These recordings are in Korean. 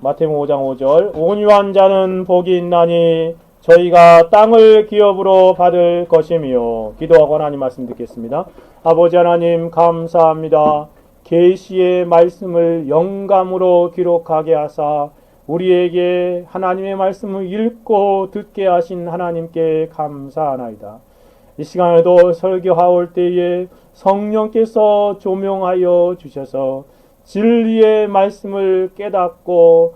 마태복음 5장 5절 온유한 자는 복이 있나니 저희가 땅을 기업으로 받을 것이며. 기도하고 하나님 말씀 듣겠습니다. 아버지 하나님 감사합니다. 계시의 말씀을 영감으로 기록하게 하사 우리에게 하나님의 말씀을 읽고 듣게 하신 하나님께 감사하나이다. 이 시간에도 설교하올 때에 성령께서 조명하여 주셔서 진리의 말씀을 깨닫고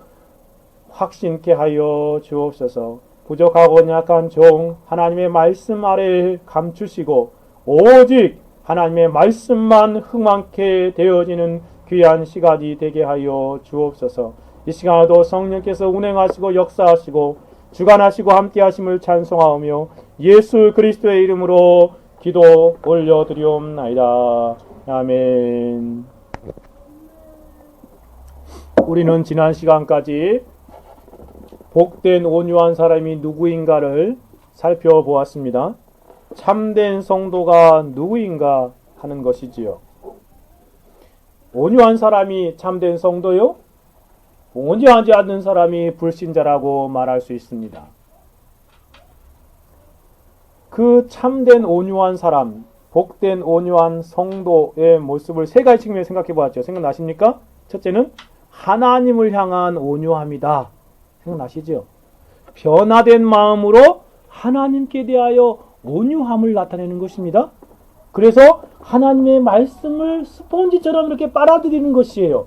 확신케 하여 주옵소서. 부족하고 약한 종 하나님의 말씀 아래 감추시고 오직 하나님의 말씀만 흥망케 되어지는 귀한 시간이 되게 하여 주옵소서. 이 시간에도 성령께서 운행하시고 역사하시고 주관하시고 함께 하심을 찬송하오며 예수 그리스도의 이름으로 기도 올려드리옵나이다. 아멘. 우리는 지난 시간까지 복된 온유한 사람이 누구인가를 살펴보았습니다. 참된 성도가 누구인가 하는 것이지요. 온유한 사람이 참된 성도요? 온유하지 않는 사람이 불신자라고 말할 수 있습니다. 그 참된 온유한 사람, 복된 온유한 성도의 모습을 세 가지 측면에 생각해 보았죠. 생각나십니까? 첫째는 하나님을 향한 온유함이다. 생각나시죠? 변화된 마음으로 하나님께 대하여 온유함을 나타내는 것입니다. 그래서 하나님의 말씀을 스폰지처럼 이렇게 빨아들이는 것이에요.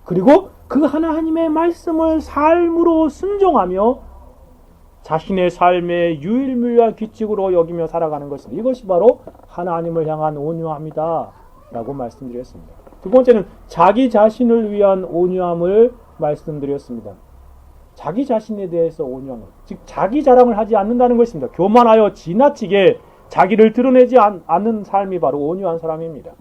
그리고 그 하나님의 말씀을 삶으로 순종하며 자신의 삶의 유일무이한 규칙으로 여기며 살아가는 것입니다. 이것이 바로 하나님을 향한 온유함이다 라고 말씀드렸습니다. 두 번째는 자기 자신을 위한 온유함을 말씀드렸습니다. 자기 자신에 대해서 온유함, 즉 자기 자랑을 하지 않는다는 것입니다. 교만하여 지나치게 자기를 드러내지 않는 삶이 바로 온유한 사람입니다.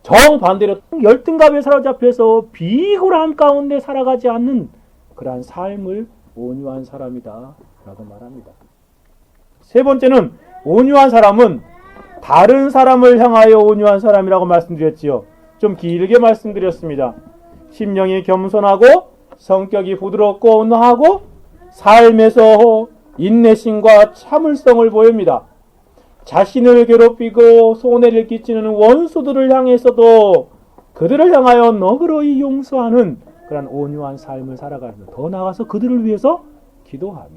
정반대로 열등감에 사로잡혀서 비굴함 가운데 살아가지 않는 그러한 삶을 온유한 사람이다 라고 말합니다. 세 번째는 온유한 사람은 다른 사람을 향하여 온유한 사람이라고 말씀드렸지요. 좀 길게 말씀드렸습니다. 심령이 겸손하고 성격이 부드럽고 온화하고 삶에서 인내심과 참을성을 보입니다. 자신을 괴롭히고 손해를 끼치는 원수들을 향해서도 그들을 향하여 너그러이 용서하는 그런 온유한 삶을 살아가는, 더 나아가서 그들을 위해서 기도하며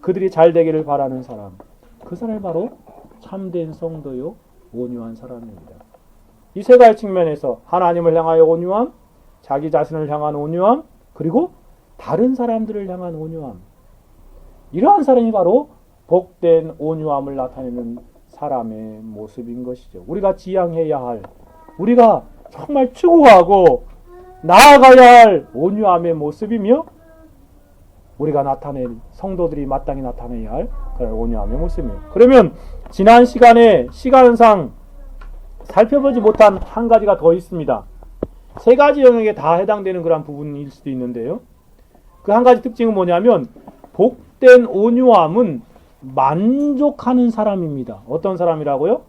그들이 잘 되기를 바라는 사람, 그 사람이 바로 참된 성도요 온유한 사람입니다. 이 세 가지 측면에서 하나님을 향하여 온유함, 자기 자신을 향한 온유함, 그리고 다른 사람들을 향한 온유함, 이러한 사람이 바로 복된 온유함을 나타내는 사람의 모습인 것이죠. 우리가 지향해야 할, 우리가 정말 추구하고 나아가야 할 온유함의 모습이며 우리가 나타낼, 성도들이 마땅히 나타내야 할 그런 온유함의 모습이에요. 그러면 지난 시간에 시간상 살펴보지 못한 한 가지가 더 있습니다. 세 가지 영역에 다 해당되는 그런 부분일 수도 있는데요. 그 한 가지 특징은 뭐냐면 복된 온유함은 만족하는 사람입니다. 어떤 사람이라고요?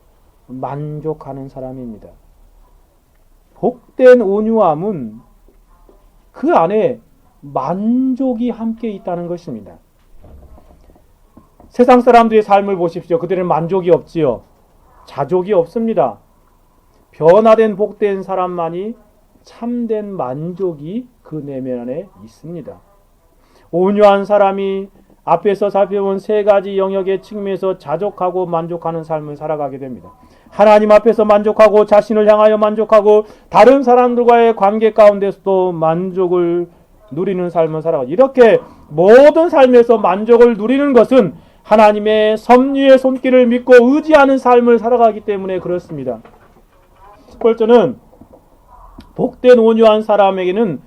만족하는 사람입니다. 복된 온유함은 그 안에 만족이 함께 있다는 것입니다. 세상 사람들의 삶을 보십시오. 그들은 만족이 없지요. 자족이 없습니다. 변화된 복된 사람만이 참된 만족이 그 내면 안에 있습니다. 온유한 사람이 앞에서 살펴본 세 가지 영역의 측면에서 자족하고 만족하는 삶을 살아가게 됩니다. 하나님 앞에서 만족하고 자신을 향하여 만족하고 다른 사람들과의 관계 가운데서도 만족을 누리는 삶을 살아가죠. 이렇게 모든 삶에서 만족을 누리는 것은 하나님의 섭리의 손길을 믿고 의지하는 삶을 살아가기 때문에 그렇습니다. 10절은 복된 온유한 사람에게는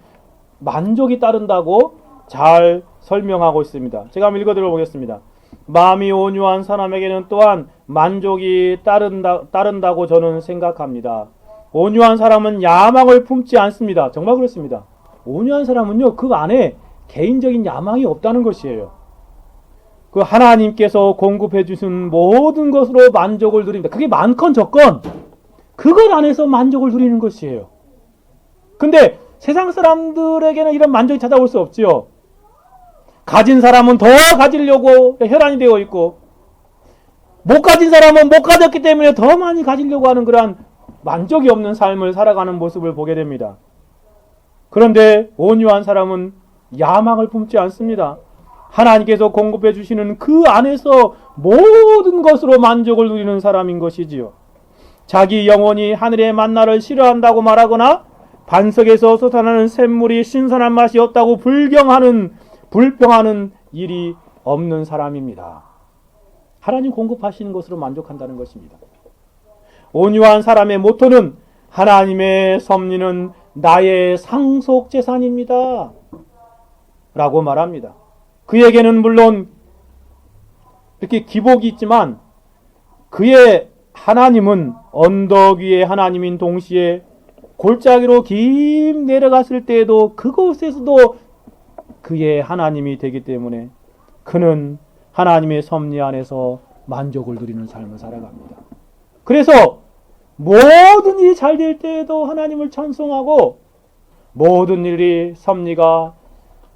만족이 따른다고 잘 설명하고 있습니다. 제가 한번 읽어드려 보겠습니다. 마음이 온유한 사람에게는 또한 만족이 따른다고 저는 생각합니다. 온유한 사람은 야망을 품지 않습니다. 정말 그렇습니다. 온유한 사람은요, 그 안에 개인적인 야망이 없다는 것이에요. 그 하나님께서 공급해 주신 모든 것으로 만족을 누립니다. 그게 많건 적건 그것 안에서 만족을 누리는 것이에요. 근데 세상 사람들에게는 이런 만족이 찾아올 수 없지요. 가진 사람은 더 가지려고 혈안이 되어 있고, 못 가진 사람은 못 가졌기 때문에 더 많이 가지려고 하는 그러한 만족이 없는 삶을 살아가는 모습을 보게 됩니다. 그런데 온유한 사람은 야망을 품지 않습니다. 하나님께서 공급해 주시는 그 안에서 모든 것으로 만족을 누리는 사람인 것이지요. 자기 영혼이 하늘의 만나를 싫어한다고 말하거나 반석에서 솟아나는 샘물이 신선한 맛이 없다고 불평하는 일이 없는 사람입니다. 하나님 공급하시는 것으로 만족한다는 것입니다. 온유한 사람의 모토는 하나님의 섭리는 나의 상속재산입니다 라고 말합니다. 그에게는 물론 이렇게 기복이 있지만 그의 하나님은 언덕 위의 하나님인 동시에 골짜기로 긴 내려갔을 때에도 그곳에서도 그의 하나님이 되기 때문에 그는 하나님의 섭리 안에서 만족을 누리는 삶을 살아갑니다. 그래서 모든 일이 잘 될 때에도 하나님을 찬송하고 모든 일이 섭리가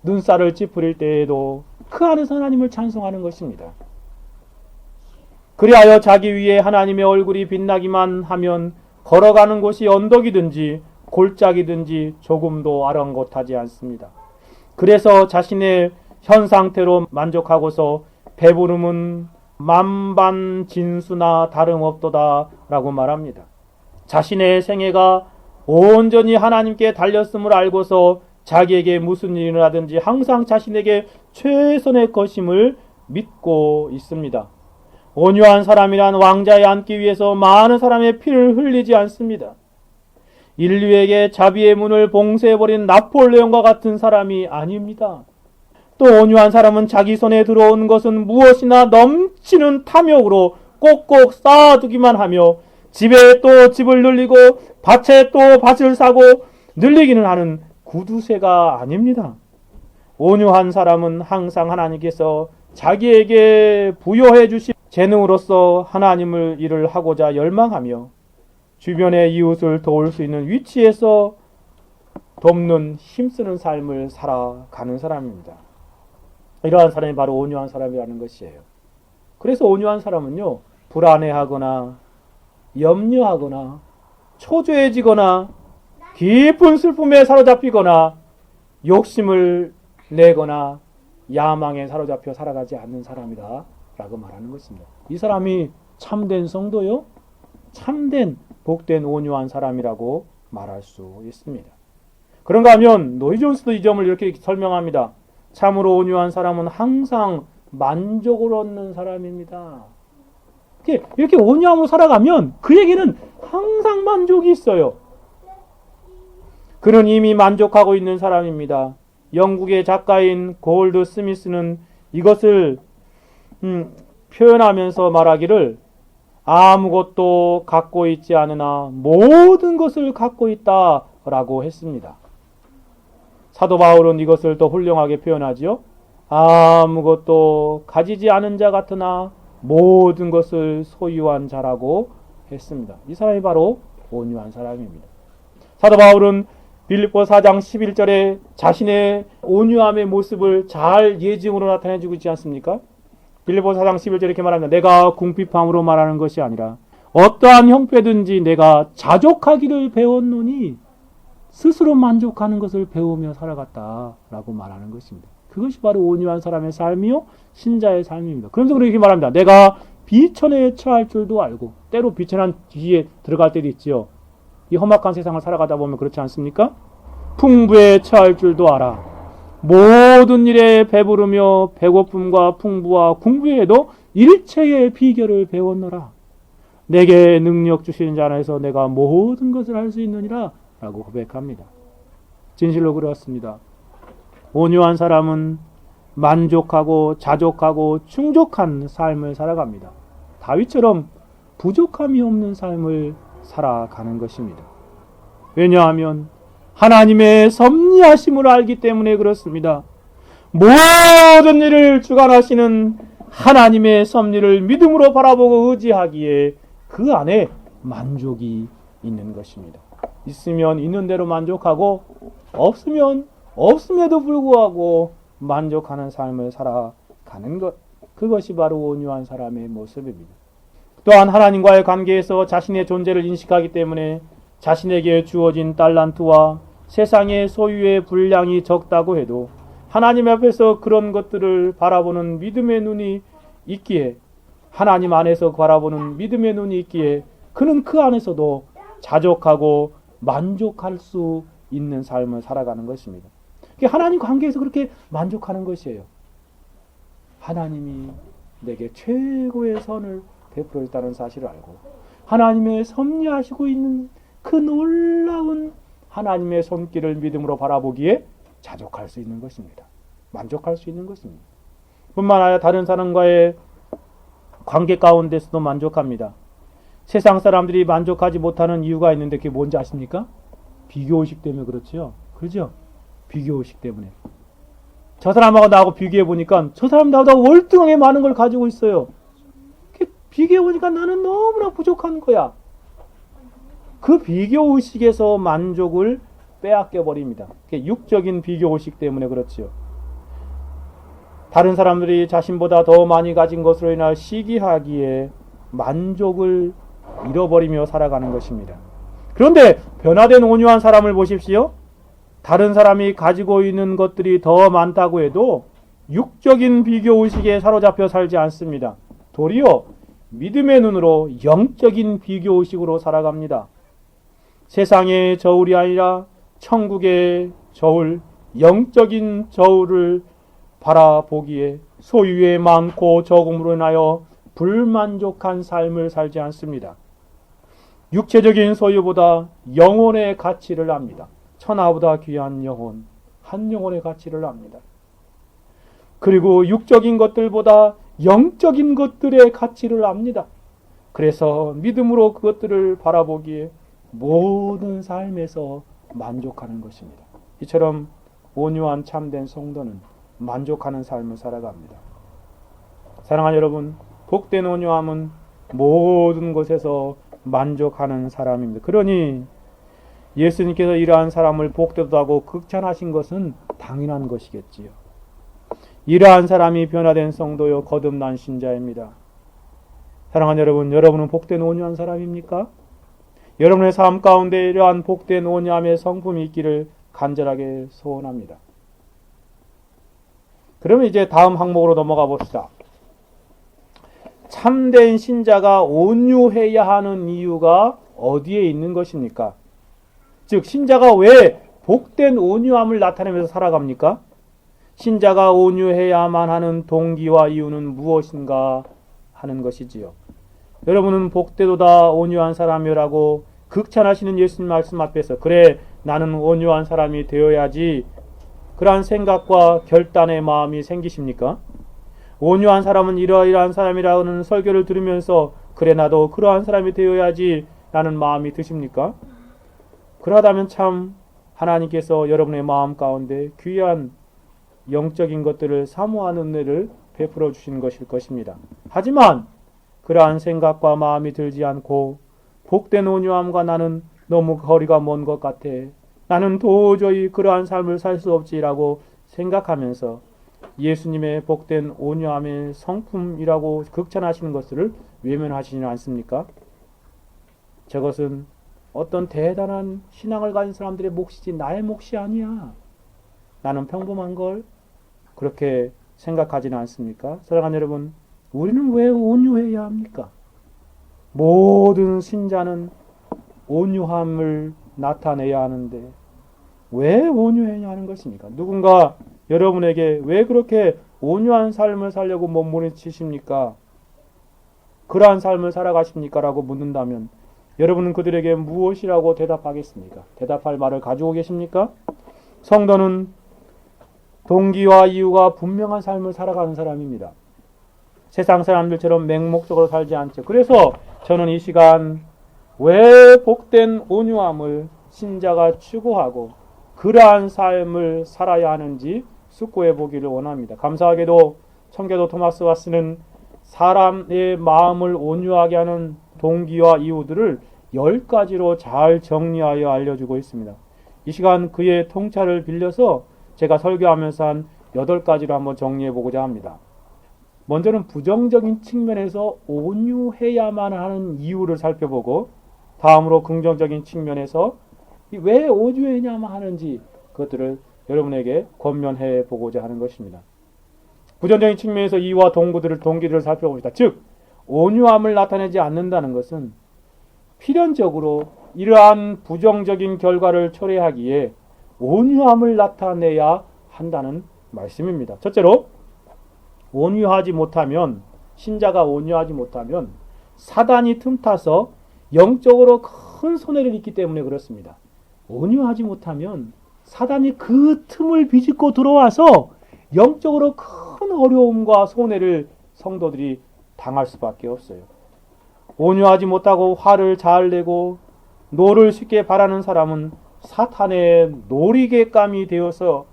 눈살을 찌푸릴 때에도 그 안에서 하나님을 찬송하는 것입니다. 그리하여 자기 위에 하나님의 얼굴이 빛나기만 하면 걸어가는 곳이 언덕이든지 골짜기든지 조금도 아랑곳하지 않습니다. 그래서 자신의 현 상태로 만족하고서 배부름은 만반진수나 다름없도다 라고 말합니다. 자신의 생애가 온전히 하나님께 달렸음을 알고서 자기에게 무슨 일이 일어나든지 항상 자신에게 최선의 것임을 믿고 있습니다. 온유한 사람이란 왕자에 앉기 위해서 많은 사람의 피를 흘리지 않습니다. 인류에게 자비의 문을 봉쇄해버린 나폴레옹과 같은 사람이 아닙니다. 또 온유한 사람은 자기 손에 들어온 것은 무엇이나 넘치는 탐욕으로 꼭꼭 쌓아두기만 하며 집에 또 집을 늘리고 밭에 또 밭을 사고 늘리기는 하는 구두쇠가 아닙니다. 온유한 사람은 항상 하나님께서 자기에게 부여해 주신 재능으로서 하나님을 일을 하고자 열망하며 주변의 이웃을 도울 수 있는 위치에서 돕는 힘쓰는 삶을 살아가는 사람입니다. 이러한 사람이 바로 온유한 사람이라는 것이에요. 그래서 온유한 사람은요, 불안해하거나 염려하거나 초조해지거나 깊은 슬픔에 사로잡히거나 욕심을 내거나 야망에 사로잡혀 살아가지 않는 사람이다 라고 말하는 것입니다. 이 사람이 참된 성도요, 참된 복된 온유한 사람이라고 말할 수 있습니다. 그런가 하면 노이 존스도 이 점을 이렇게 설명합니다. 참으로 온유한 사람은 항상 만족을 얻는 사람입니다. 이렇게 온유함으로 살아가면 그에게는 항상 만족이 있어요. 그는 이미 만족하고 있는 사람입니다. 영국의 작가인 골드 스미스는 이것을 표현하면서 말하기를 아무것도 갖고 있지 않으나 모든 것을 갖고 있다라고 했습니다. 사도 바울은 이것을 더 훌륭하게 표현하지요. 아무것도 가지지 않은 자 같으나 모든 것을 소유한 자라고 했습니다. 이 사람이 바로 온유한 사람입니다. 사도 바울은 빌립보 4장 11절에 자신의 온유함의 모습을 잘 예증으로 나타내주고 있지 않습니까? 빌립보 4장 11절에 이렇게 말합니다. 내가 궁핍함으로 말하는 것이 아니라 어떠한 형편든지 내가 자족하기를 배웠노니 스스로 만족하는 것을 배우며 살아갔다라고 말하는 것입니다. 그것이 바로 온유한 사람의 삶이요 신자의 삶입니다. 그러면서 그렇게 말합니다. 내가 비천에 처할 줄도 알고, 때로 비천한 뒤에 들어갈 때도 있지요. 이 험악한 세상을 살아가다 보면 그렇지 않습니까? 풍부에 처할 줄도 알아. 모든 일에 배부르며 배고픔과 풍부와 궁부에도 일체의 비결을 배웠노라. 내게 능력 주시는 자 안에서 내가 모든 것을 할 수 있느니라 라고 고백합니다. 진실로 그렇습니다. 온유한 사람은 만족하고 자족하고 충족한 삶을 살아갑니다. 다윗처럼 부족함이 없는 삶을 살아가는 것입니다. 왜냐하면 하나님의 섭리하심을 알기 때문에 그렇습니다. 모든 일을 주관하시는 하나님의 섭리를 믿음으로 바라보고 의지하기에 그 안에 만족이 있는 것입니다. 있으면 있는 대로 만족하고 없음에도 불구하고 만족하는 삶을 살아가는 것. 그것이 바로 온유한 사람의 모습입니다. 또한 하나님과의 관계에서 자신의 존재를 인식하기 때문에 자신에게 주어진 달란트와 세상의 소유의 분량이 적다고 해도 하나님 앞에서 그런 것들을 바라보는 믿음의 눈이 있기에, 하나님 안에서 바라보는 믿음의 눈이 있기에 그는 그 안에서도 자족하고 만족할 수 있는 삶을 살아가는 것입니다. 하나님 관계에서 그렇게 만족하는 것이에요. 하나님이 내게 최고의 선을 베풀어 있다는 사실을 알고 하나님의 섭리하시고 있는 그 놀라운 하나님의 손길을 믿음으로 바라보기에 자족할 수 있는 것입니다. 만족할 수 있는 것입니다. 뿐만 아니라 다른 사람과의 관계 가운데서도 만족합니다. 세상 사람들이 만족하지 못하는 이유가 있는데 그게 뭔지 아십니까? 비교의식 때문에 그렇죠. 그렇죠? 비교의식 때문에. 저 사람하고 나하고 비교해 보니까 저 사람 나보다 월등하게 많은 걸 가지고 있어요. 비교해 보니까 나는 너무나 부족한 거야. 그 비교의식에서 만족을 빼앗겨 버립니다. 육적인 비교의식 때문에 그렇지요. 다른 사람들이 자신보다 더 많이 가진 것으로 인하여 시기하기에 만족을 잃어버리며 살아가는 것입니다. 그런데 변화된 온유한 사람을 보십시오. 다른 사람이 가지고 있는 것들이 더 많다고 해도 육적인 비교의식에 사로잡혀 살지 않습니다. 도리어 믿음의 눈으로 영적인 비교의식으로 살아갑니다. 세상의 저울이 아니라 천국의 저울, 영적인 저울을 바라보기에 소유의 많고 적음으로 인하여 불만족한 삶을 살지 않습니다. 육체적인 소유보다 영혼의 가치를 압니다. 천하보다 귀한 영혼, 한 영혼의 가치를 압니다. 그리고 육적인 것들보다 영적인 것들의 가치를 압니다. 그래서 믿음으로 그것들을 바라보기에 모든 삶에서 만족하는 것입니다. 이처럼 온유한 참된 성도는 만족하는 삶을 살아갑니다. 사랑하는 여러분, 복된 온유함은 모든 것에서 만족하는 사람입니다. 그러니 예수님께서 이러한 사람을 복되다고 극찬하신 것은 당연한 것이겠지요. 이러한 사람이 변화된 성도요 거듭난 신자입니다. 사랑하는 여러분, 여러분은 복된 온유한 사람입니까? 여러분의 삶 가운데 이러한 복된 온유함의 성품이 있기를 간절하게 소원합니다. 그러면 이제 다음 항목으로 넘어가 봅시다. 참된 신자가 온유해야 하는 이유가 어디에 있는 것입니까? 즉 신자가 왜 복된 온유함을 나타내면서 살아갑니까? 신자가 온유해야만 하는 동기와 이유는 무엇인가 하는 것이지요. 여러분은 복되도다 온유한 사람이라고 극찬하시는 예수님 말씀 앞에서 그래 나는 온유한 사람이 되어야지 그러한 생각과 결단의 마음이 생기십니까? 온유한 사람은 이러이러한 사람이라는 설교를 들으면서 그래 나도 그러한 사람이 되어야지 라는 마음이 드십니까? 그러다면 참 하나님께서 여러분의 마음 가운데 귀한 영적인 것들을 사모하는 은혜를 베풀어 주시는 것일 것입니다. 하지만 그러한 생각과 마음이 들지 않고 복된 온유함과 나는 너무 거리가 먼 것 같아. 나는 도저히 그러한 삶을 살 수 없지라고 생각하면서 예수님의 복된 온유함의 성품이라고 극찬하시는 것을 외면하시지는 않습니까? 저것은 어떤 대단한 신앙을 가진 사람들의 몫이지 나의 몫이 아니야. 나는 평범한 걸 그렇게 생각하지는 않습니까? 사랑하는 여러분, 우리는 왜 온유해야 합니까? 모든 신자는 온유함을 나타내야 하는데 왜 온유해야 하는 것입니까? 누군가 여러분에게 왜 그렇게 온유한 삶을 살려고 몸부림치십니까? 그러한 삶을 살아가십니까? 라고 묻는다면 여러분은 그들에게 무엇이라고 대답하겠습니까? 대답할 말을 가지고 계십니까? 성도는 동기와 이유가 분명한 삶을 살아가는 사람입니다. 세상 사람들처럼 맹목적으로 살지 않죠. 그래서 저는 이 시간 왜 복된 온유함을 신자가 추구하고 그러한 삶을 살아야 하는지 숙고해 보기를 원합니다. 감사하게도 청교도 토마스 와스는 사람의 마음을 온유하게 하는 동기와 이유들을 10가지로 잘 정리하여 알려주고 있습니다. 이 시간 그의 통찰을 빌려서 제가 설교하면서 한 8가지로 한번 정리해 보고자 합니다. 먼저는 부정적인 측면에서 온유해야만 하는 이유를 살펴보고, 다음으로 긍정적인 측면에서 왜 온유해야만 하는지 그것들을 여러분에게 권면해 보고자 하는 것입니다. 부정적인 측면에서 이와 동기들을 살펴봅시다. 즉, 온유함을 나타내지 않는다는 것은 필연적으로 이러한 부정적인 결과를 초래하기에 온유함을 나타내야 한다는 말씀입니다. 첫째로, 신자가 온유하지 못하면 사단이 틈타서 영적으로 큰 손해를 입기 때문에 그렇습니다. 온유하지 못하면 사단이 그 틈을 비집고 들어와서 영적으로 큰 어려움과 손해를 성도들이 당할 수밖에 없어요. 온유하지 못하고 화를 잘 내고 노를 쉽게 바라는 사람은 사탄의 놀이개감이 되어서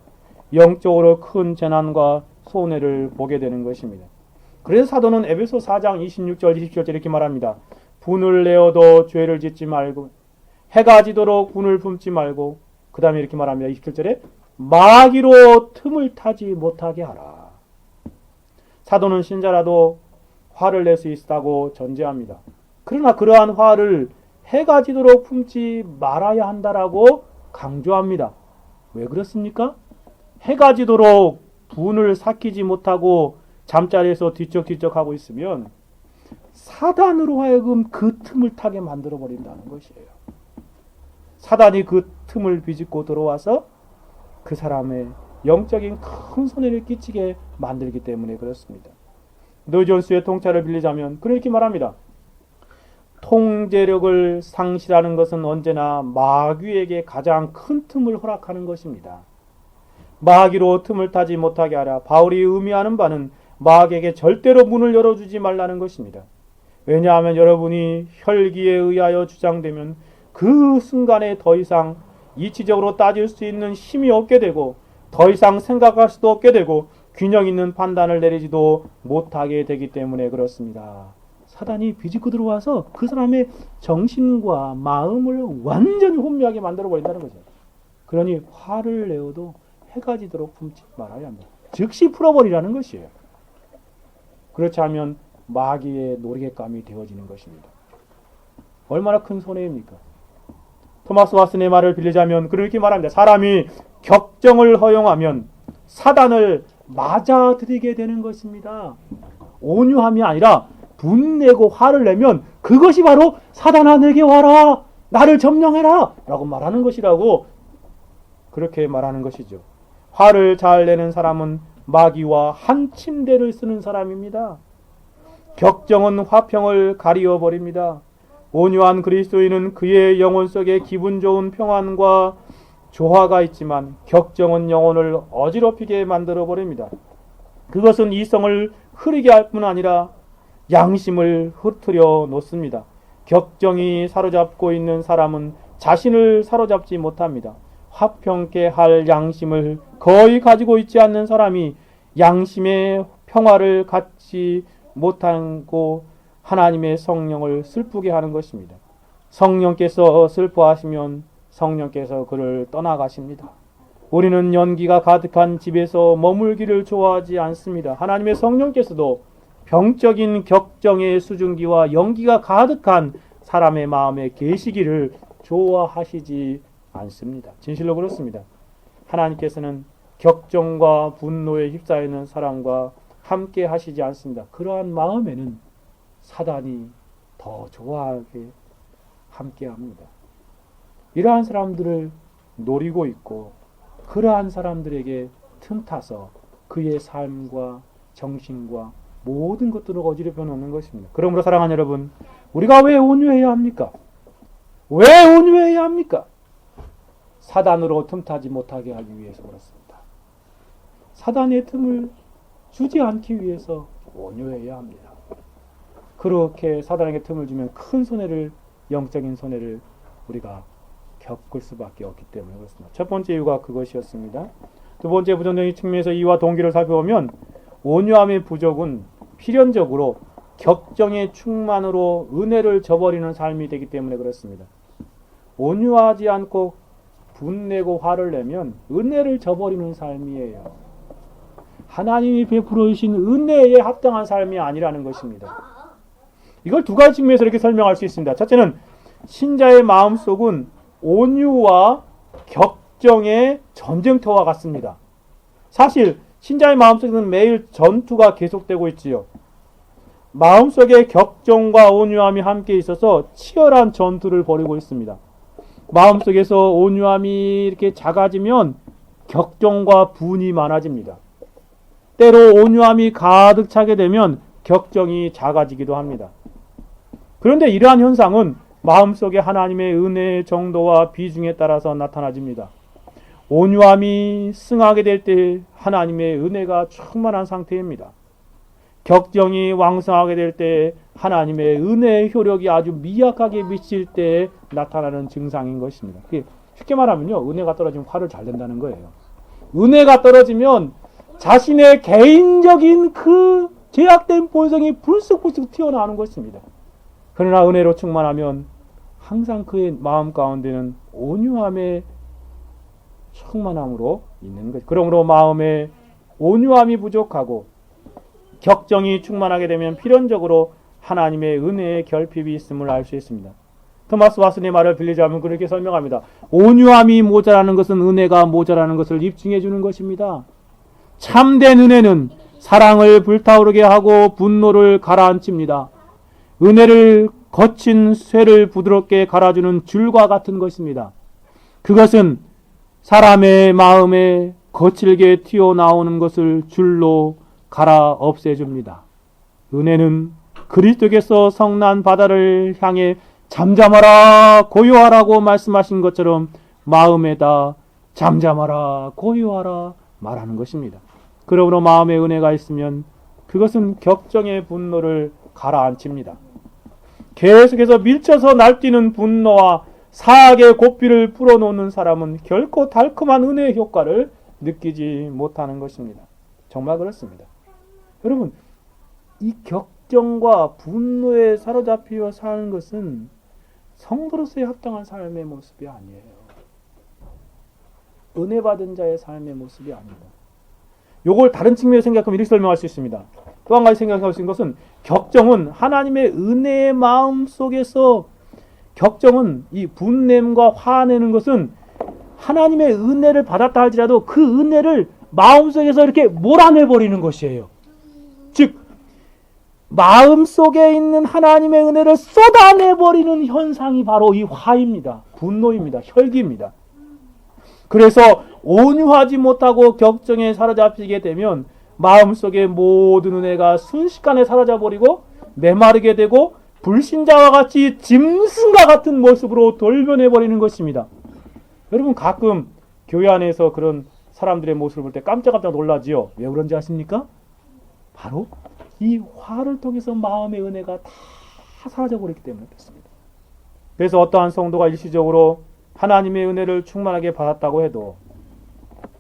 영적으로 큰 재난과 손해를 보게 되는 것입니다. 그래서 사도는 에베소 4장 26절 27절 이렇게 말합니다. 분을 내어도 죄를 짓지 말고 해가 지도록 분을 품지 말고, 그 다음에 이렇게 말합니다. 27절에 마귀로 틈을 타지 못하게 하라. 사도는 신자라도 화를 낼 수 있다고 전제합니다. 그러나 그러한 화를 해가 지도록 품지 말아야 한다라고 강조합니다. 왜 그렇습니까? 해가 지도록 분을 삭히지 못하고 잠자리에서 뒤척뒤척하고 있으면 사단으로 하여금 그 틈을 타게 만들어 버린다는 것이에요. 사단이 그 틈을 비집고 들어와서 그 사람의 영적인 큰 손해를 끼치게 만들기 때문에 그렇습니다. 노존스의 통찰을 빌리자면 그렇게 말합니다. 통제력을 상실하는 것은 언제나 마귀에게 가장 큰 틈을 허락하는 것입니다. 마귀로 틈을 타지 못하게 하라. 바울이 의미하는 바는 마귀에게 절대로 문을 열어주지 말라는 것입니다. 왜냐하면 여러분이 혈기에 의하여 주장되면 그 순간에 더 이상 이치적으로 따질 수 있는 힘이 없게 되고 더 이상 생각할 수도 없게 되고 균형 있는 판단을 내리지도 못하게 되기 때문에 그렇습니다. 사단이 비집고 들어와서 그 사람의 정신과 마음을 완전히 혼미하게 만들어 버린다는 거죠. 그러니 화를 내어도 해가 지도록 품지 말아야 합니다. 즉시 풀어버리라는 것이에요. 그렇지 않으면 마귀의 놀이개감이 되어지는 것입니다. 얼마나 큰 손해입니까? 토마스 왓슨의 말을 빌리자면 그렇게 말합니다. 사람이 격정을 허용하면 사단을 맞아들이게 되는 것입니다. 온유함이 아니라 분내고 화를 내면 그것이 바로 사단아 내게 와라, 나를 점령해라 라고 말하는 것이라고 그렇게 말하는 것이죠. 화를 잘 내는 사람은 마귀와 한 침대를 쓰는 사람입니다. 격정은 화평을 가리워 버립니다. 온유한 그리스도인은 그의 영혼 속에 기분 좋은 평안과 조화가 있지만 격정은 영혼을 어지럽히게 만들어 버립니다. 그것은 이성을 흐리게 할 뿐 아니라 양심을 흐트려 놓습니다. 격정이 사로잡고 있는 사람은 자신을 사로잡지 못합니다. 화평케 할 양심을 거의 가지고 있지 않는 사람이 양심의 평화를 갖지 못하고 하나님의 성령을 슬프게 하는 것입니다. 성령께서 슬퍼하시면 성령께서 그를 떠나가십니다. 우리는 연기가 가득한 집에서 머물기를 좋아하지 않습니다. 하나님의 성령께서도 병적인 격정의 수증기와 연기가 가득한 사람의 마음에 계시기를 좋아하시지 않습니다. 진실로 그렇습니다. 하나님께서는 격정과 분노에 휩싸여 있는 사람과 함께 하시지 않습니다. 그러한 마음에는 사단이 더 좋아하게 함께 합니다. 이러한 사람들을 노리고 있고 그러한 사람들에게 틈타서 그의 삶과 정신과 모든 것들을 어지럽혀 놓는 것입니다. 그러므로 사랑하는 여러분, 우리가 왜 온유해야 합니까? 왜 온유해야 합니까? 사단으로 틈타지 못하게 하기 위해서 그렇습니다. 사단의 틈을 주지 않기 위해서 온유해야 합니다. 그렇게 사단에게 틈을 주면 큰 손해를, 영적인 손해를 우리가 겪을 수밖에 없기 때문에 그렇습니다. 첫 번째 이유가 그것이었습니다. 두 번째 부정적인 측면에서 이와 동기를 살펴보면 온유함의 부족은 필연적으로 격정의 충만으로 은혜를 저버리는 삶이 되기 때문에 그렇습니다. 온유하지 않고 분내고 화를 내면 은혜를 저버리는 삶이에요. 하나님이 베풀어 주신 은혜에 합당한 삶이 아니라는 것입니다. 이걸 두 가지 측면에서 이렇게 설명할 수 있습니다. 첫째는 신자의 마음속은 온유와 격정의 전쟁터와 같습니다. 사실 신자의 마음속에는 매일 전투가 계속되고 있지요. 마음속에 격정과 온유함이 함께 있어서 치열한 전투를 벌이고 있습니다. 마음속에서 온유함이 이렇게 작아지면 격정과 분이 많아집니다. 때로 온유함이 가득 차게 되면 격정이 작아지기도 합니다. 그런데 이러한 현상은 마음속에 하나님의 은혜의 정도와 비중에 따라서 나타나집니다. 온유함이 승하게 될 때 하나님의 은혜가 충만한 상태입니다. 격정이 왕성하게 될 때 하나님의 은혜의 효력이 아주 미약하게 미칠 때 나타나는 증상인 것입니다. 쉽게 말하면요, 은혜가 떨어지면 화를 잘 낸다는 거예요. 은혜가 떨어지면 자신의 개인적인 그 제약된 본성이 불쑥불쑥 튀어나오는 것입니다. 그러나 은혜로 충만하면 항상 그의 마음 가운데는 온유함의 충만함으로 있는 것. 그러므로 마음에 온유함이 부족하고 격정이 충만하게 되면 필연적으로 하나님의 은혜의 결핍이 있음을 알 수 있습니다. 토마스 와슨의 말을 빌리자면 그렇게 설명합니다. 온유함이 모자라는 것은 은혜가 모자라는 것을 입증해 주는 것입니다. 참된 은혜는 사랑을 불타오르게 하고 분노를 가라앉힙니다. 은혜를 거친 쇠를 부드럽게 갈아주는 줄과 같은 것입니다. 그것은 사람의 마음에 거칠게 튀어나오는 것을 줄로 갈아 없애줍니다. 은혜는 그리스도께서 성난 바다를 향해 잠잠하라 고요하라고 말씀하신 것처럼 마음에다 잠잠하라 고요하라 말하는 것입니다. 그러므로 마음에 은혜가 있으면 그것은 격정의 분노를 가라앉힙니다. 계속해서 밀쳐서 날뛰는 분노와 사악의 고삐를 풀어놓는 사람은 결코 달콤한 은혜의 효과를 느끼지 못하는 것입니다. 정말 그렇습니다. 여러분, 이 격정과 분노에 사로잡혀 사는 것은 성도로서의 합당한 삶의 모습이 아니에요. 은혜 받은 자의 삶의 모습이 아닙니다. 요걸 다른 측면에서 생각하면 이렇게 설명할 수 있습니다. 또 한 가지 생각할 수 있는 것은 격정은 하나님의 은혜의 마음 속에서 격정은 이 분냄과 화내는 것은 하나님의 은혜를 받았다 할지라도 그 은혜를 마음속에서 이렇게 몰아내버리는 것이에요. 즉 마음속에 있는 하나님의 은혜를 쏟아내버리는 현상이 바로 이 화입니다. 분노입니다. 혈기입니다. 그래서 온유하지 못하고 격정에 사로잡히게 되면 마음속의 모든 은혜가 순식간에 사라져버리고 메마르게 되고 불신자와 같이 짐승과 같은 모습으로 돌변해버리는 것입니다. 여러분 가끔 교회 안에서 그런 사람들의 모습을 볼 때 깜짝깜짝 놀라지요. 왜 그런지 아십니까? 바로 이 화를 통해서 마음의 은혜가 다 사라져버렸기 때문에 그렇습니다. 그래서 어떠한 성도가 일시적으로 하나님의 은혜를 충만하게 받았다고 해도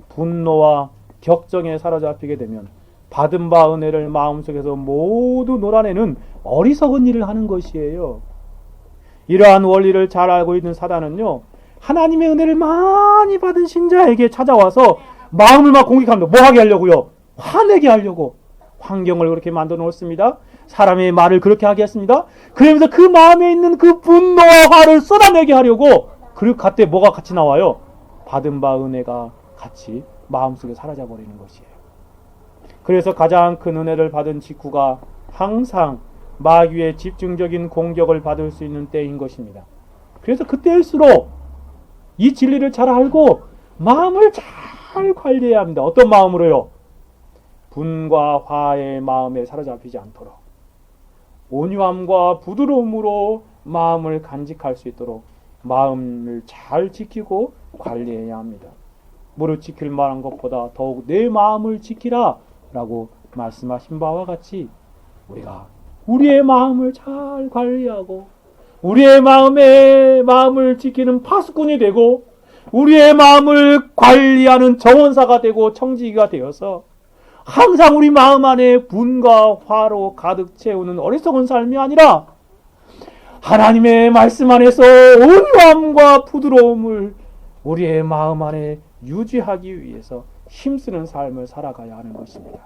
분노와 격정에 사로잡히게 되면 받은 바 은혜를 마음속에서 모두 놀아내는 어리석은 일을 하는 것이에요. 이러한 원리를 잘 알고 있는 사단은요, 하나님의 은혜를 많이 받은 신자에게 찾아와서 마음을 막 공격합니다. 뭐 하게 하려고요? 화내게 하려고. 환경을 그렇게 만들어 놓습니다. 사람의 말을 그렇게 하게 했습니다. 그러면서 그 마음에 있는 그 분노와 화를 쏟아내게 하려고 그리고 그때 뭐가 같이 나와요? 받은 바 은혜가 같이 마음속에 사라져버리는 것이에요. 그래서 가장 큰 은혜를 받은 직후가 항상 마귀의 집중적인 공격을 받을 수 있는 때인 것입니다. 그래서 그때일수록 이 진리를 잘 알고 마음을 잘 관리해야 합니다. 어떤 마음으로요? 분과 화의 마음에 사로잡히지 않도록 온유함과 부드러움으로 마음을 간직할 수 있도록 마음을 잘 지키고 관리해야 합니다. 무릇 지킬 만한 것보다 더욱 내 마음을 지키라 라고 말씀하신 바와 같이 우리가 우리의 마음을 잘 관리하고 우리의 마음을 지키는 파수꾼이 되고 우리의 마음을 관리하는 정원사가 되고 청지기가 되어서 항상 우리 마음 안에 분과 화로 가득 채우는 어리석은 삶이 아니라 하나님의 말씀 안에서 온유함과 부드러움을 우리의 마음 안에 유지하기 위해서 힘쓰는 삶을 살아가야 하는 것입니다.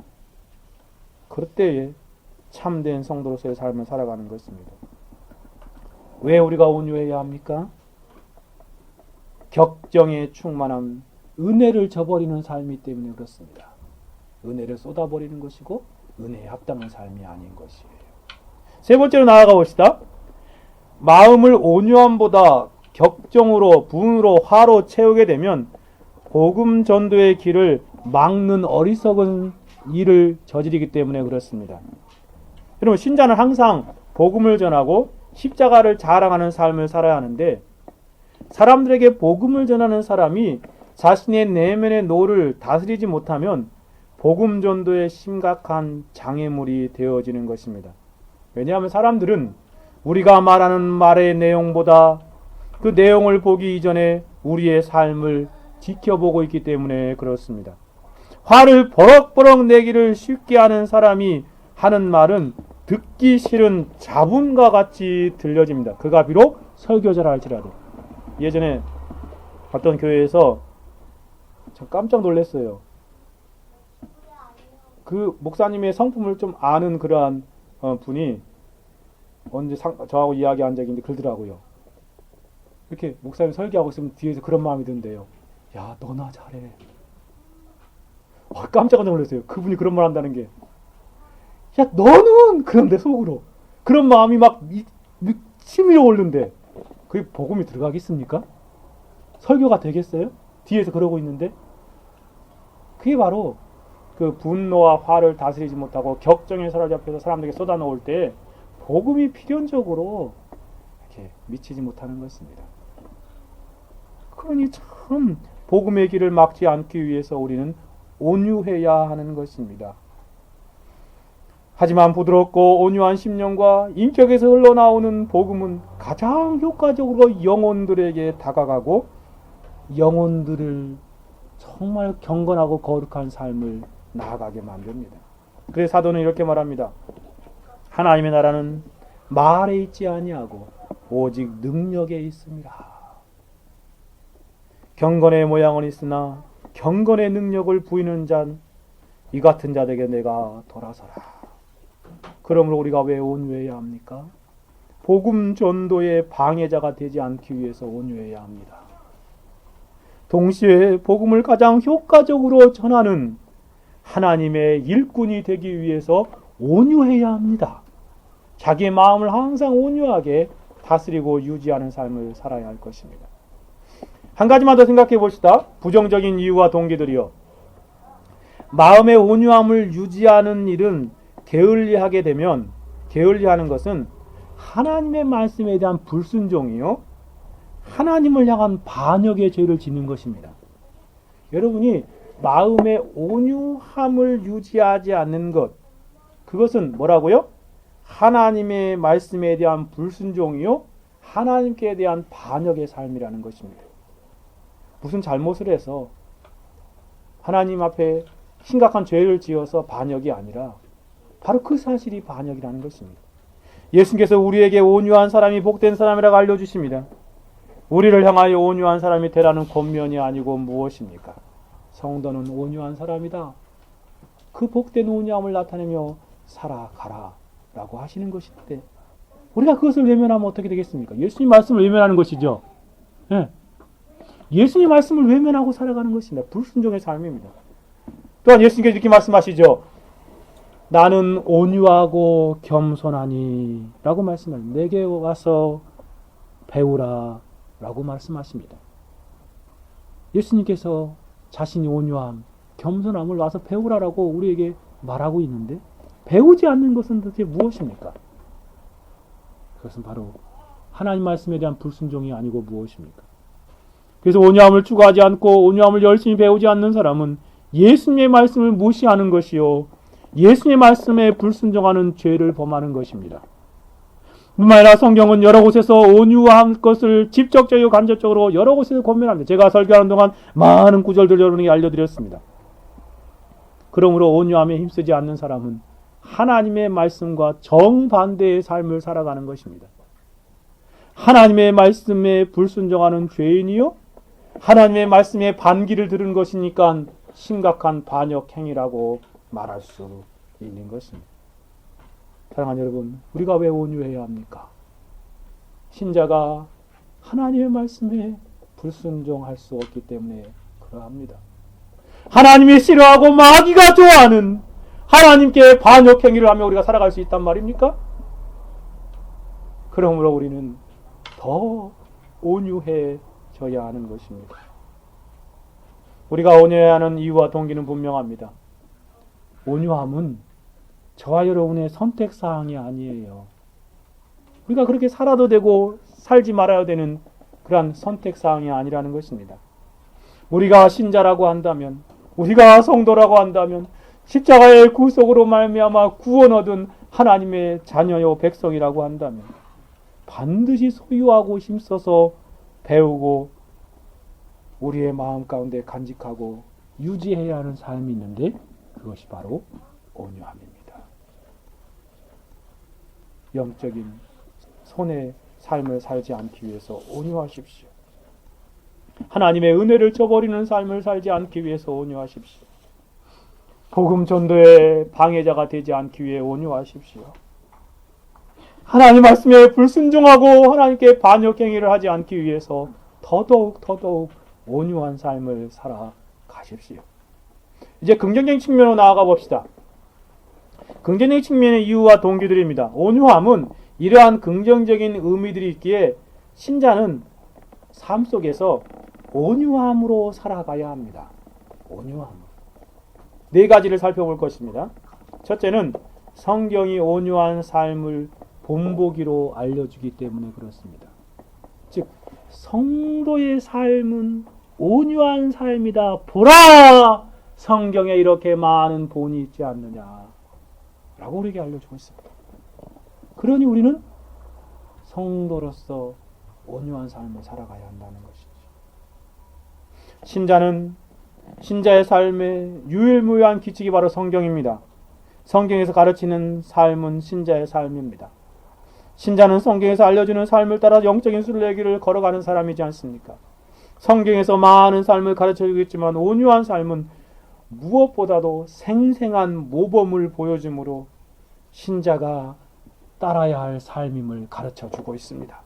그럴 때에 참된 성도로서의 삶을 살아가는 것입니다. 왜 우리가 온유해야 합니까? 격정에 충만한 은혜를 저버리는 삶이기 때문에 그렇습니다. 은혜를 쏟아버리는 것이고 은혜에 합당한 삶이 아닌 것이에요. 세 번째로 나아가 봅시다. 마음을 온유함보다 격정으로, 분으로, 화로 채우게 되면 복음 전도의 길을 막는 어리석은 일을 저지르기 때문에 그렇습니다. 여러분, 신자는 항상 복음을 전하고 십자가를 자랑하는 삶을 살아야 하는데, 사람들에게 복음을 전하는 사람이 자신의 내면의 노를 다스리지 못하면 복음 전도에 심각한 장애물이 되어지는 것입니다. 왜냐하면 사람들은 우리가 말하는 말의 내용보다 그 내용을 보기 이전에 우리의 삶을 지켜보고 있기 때문에 그렇습니다. 화를 버럭버럭 내기를 쉽게 하는 사람이 하는 말은 듣기 싫은 잡음과 같이 들려집니다. 그가 비록 설교자라 할지라도. 예전에 어떤 교회에서 참 깜짝 놀랐어요. 그 목사님의 성품을 좀 아는 그러한 분이 언제 저하고 이야기한 적이 있는데 그러더라고요. 이렇게 목사님 설교하고 있으면 뒤에서 그런 마음이 든대요. 야, 너나 잘해. 깜짝 놀랐어요. 그분이 그런 말 한다는 게. 야, 너는! 그런데 속으로. 그런 마음이 막 치밀어 오르는데 그게 복음이 들어가겠습니까? 설교가 되겠어요? 뒤에서 그러고 있는데? 그게 바로 그 분노와 화를 다스리지 못하고 격정에 사로잡혀서 사람들에게 쏟아놓을 때 복음이 필연적으로 이렇게 미치지 못하는 것입니다. 그러니 참 복음의 길을 막지 않기 위해서 우리는 온유해야 하는 것입니다. 하지만 부드럽고 온유한 심령과 인격에서 흘러나오는 복음은 가장 효과적으로 영혼들에게 다가가고 영혼들을 정말 경건하고 거룩한 삶을 나아가게 만듭니다. 그래서 사도는 이렇게 말합니다. 하나님의 나라는 말에 있지 아니하고 오직 능력에 있습니다. 경건의 모양은 있으나 경건의 능력을 부이는 자는 이 같은 자들에게 내가 돌아서라. 그러므로 우리가 왜 온유해야 합니까? 복음 전도의 방해자가 되지 않기 위해서 온유해야 합니다. 동시에 복음을 가장 효과적으로 전하는 하나님의 일꾼이 되기 위해서 온유해야 합니다. 자기의 마음을 항상 온유하게 다스리고 유지하는 삶을 살아야 할 것입니다. 한 가지만 더 생각해 봅시다. 부정적인 이유와 동기들이요. 마음의 온유함을 유지하는 일은 게을리하게 되면, 게을리하는 것은 하나님의 말씀에 대한 불순종이요, 하나님을 향한 반역의 죄를 짓는 것입니다. 여러분이 마음의 온유함을 유지하지 않는 것, 그것은 뭐라고요? 하나님의 말씀에 대한 불순종이요, 하나님께 대한 반역의 삶이라는 것입니다. 무슨 잘못을 해서 하나님 앞에 심각한 죄를 지어서 반역이 아니라 바로 그 사실이 반역이라는 것입니다. 예수님께서 우리에게 온유한 사람이 복된 사람이라고 알려주십니다. 우리를 향하여 온유한 사람이 되라는 권면이 아니고 무엇입니까? 성도는 온유한 사람이다. 그 복된 온유함을 나타내며 살아가라 라고 하시는 것인데, 우리가 그것을 외면하면 어떻게 되겠습니까? 예수님 말씀을 외면하는 것이죠. 네. 예수님 말씀을 외면하고 살아가는 것입니다. 불순종의 삶입니다. 또한 예수님께서 이렇게 말씀하시죠. 나는 온유하고 겸손하니 라고 말씀합니다. 내게 와서 배우라 라고 말씀하십니다. 예수님께서 자신이 온유함, 겸손함을 와서 배우라라고 우리에게 말하고 있는데, 배우지 않는 것은 도대체 무엇입니까? 그것은 바로 하나님 말씀에 대한 불순종이 아니고 무엇입니까? 그래서 온유함을 추구하지 않고 온유함을 열심히 배우지 않는 사람은 예수님의 말씀을 무시하는 것이요, 예수님의 말씀에 불순종하는 죄를 범하는 것입니다. 뿐만 아니라 성경은 여러 곳에서 온유한 것을 직접적이고 간접적으로 여러 곳에서 권면합니다. 제가 설교하는 동안 많은 구절들 여러분에게 알려드렸습니다. 그러므로 온유함에 힘쓰지 않는 사람은 하나님의 말씀과 정반대의 삶을 살아가는 것입니다. 하나님의 말씀에 불순종하는 죄인이요, 하나님의 말씀에 반기를 들은 것이니까 심각한 반역 행위라고 말할 수 있는 것입니다. 사랑하는 여러분, 우리가 왜 온유해야 합니까? 신자가 하나님의 말씀에 불순종할 수 없기 때문에 그러합니다. 하나님이 싫어하고 마귀가 좋아하는 하나님께 반역 행위를 하며 우리가 살아갈 수 있단 말입니까? 그러므로 우리는 더 온유해져야 하는 것입니다. 우리가 온유해야 하는 이유와 동기는 분명합니다. 온유함은 저와 여러분의 선택사항이 아니에요. 우리가 그렇게 살아도 되고 살지 말아야 되는 그러한 선택사항이 아니라는 것입니다. 우리가 신자라고 한다면, 우리가 성도라고 한다면, 십자가의 구속으로 말미암아 구원 얻은 하나님의 자녀요 백성이라고 한다면 반드시 소유하고 힘써서 배우고 우리의 마음 가운데 간직하고 유지해야 하는 삶이 있는데 그것이 바로 온유함입니다. 영적인 손의 삶을 살지 않기 위해서 온유하십시오. 하나님의 은혜를 저버리는 삶을 살지 않기 위해서 온유하십시오. 복음 전도의 방해자가 되지 않기 위해 온유하십시오. 하나님 말씀에 불순종하고 하나님께 반역 행위를 하지 않기 위해서 더더욱 온유한 삶을 살아가십시오. 이제 긍정적인 측면으로 나아가 봅시다. 긍정적인 측면의 이유와 동기들입니다. 온유함은 이러한 긍정적인 의미들이 있기에 신자는 삶 속에서 온유함으로 살아가야 합니다. 온유함. 네 가지를 살펴볼 것입니다. 첫째는 성경이 온유한 삶을 본보기로 알려주기 때문에 그렇습니다. 즉 성도의 삶은 온유한 삶이다. 보라! 성경에 이렇게 많은 본이 있지 않느냐 라고 우리에게 알려주고 있습니다. 그러니 우리는 성도로서 온유한 삶을 살아가야 한다는 것이죠. 신자의 삶의 유일무이한 규칙이 바로 성경입니다. 성경에서 가르치는 삶은 신자의 삶입니다. 신자는 성경에서 알려주는 삶을 따라 영적인 순례길을 걸어가는 사람이지 않습니까? 성경에서 많은 삶을 가르쳐주고 있지만 온유한 삶은 무엇보다도 생생한 모범을 보여주므로 신자가 따라야 할 삶임을 가르쳐주고 있습니다.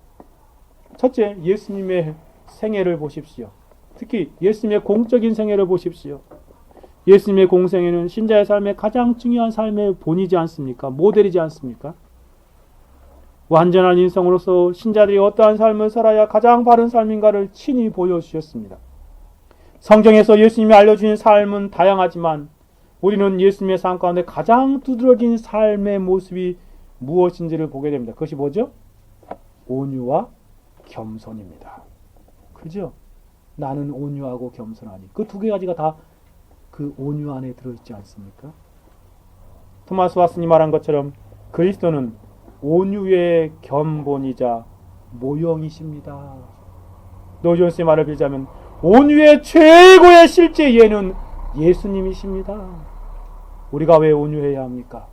첫째, 예수님의 생애를 보십시오. 특히 예수님의 공적인 생애를 보십시오. 예수님의 공생애는 신자의 삶의 가장 중요한 삶의 본이지 않습니까? 모델이지 않습니까? 완전한 인성으로서 신자들이 어떠한 삶을 살아야 가장 바른 삶인가를 친히 보여주셨습니다. 성경에서 예수님이 알려주신 삶은 다양하지만 우리는 예수님의 삶 가운데 가장 두드러진 삶의 모습이 무엇인지를 보게 됩니다. 그것이 뭐죠? 온유와 겸손입니다. 그죠? 나는 온유하고 겸손하니. 그 두 가지가 다 그 온유 안에 들어있지 않습니까? 토마스 왓슨이 말한 것처럼 그리스도는 온유의 견본이자 모형이십니다. 노존스의 말을 빌자면 온유의 최고의 실제 예는 예수님이십니다. 우리가 왜 온유해야 합니까?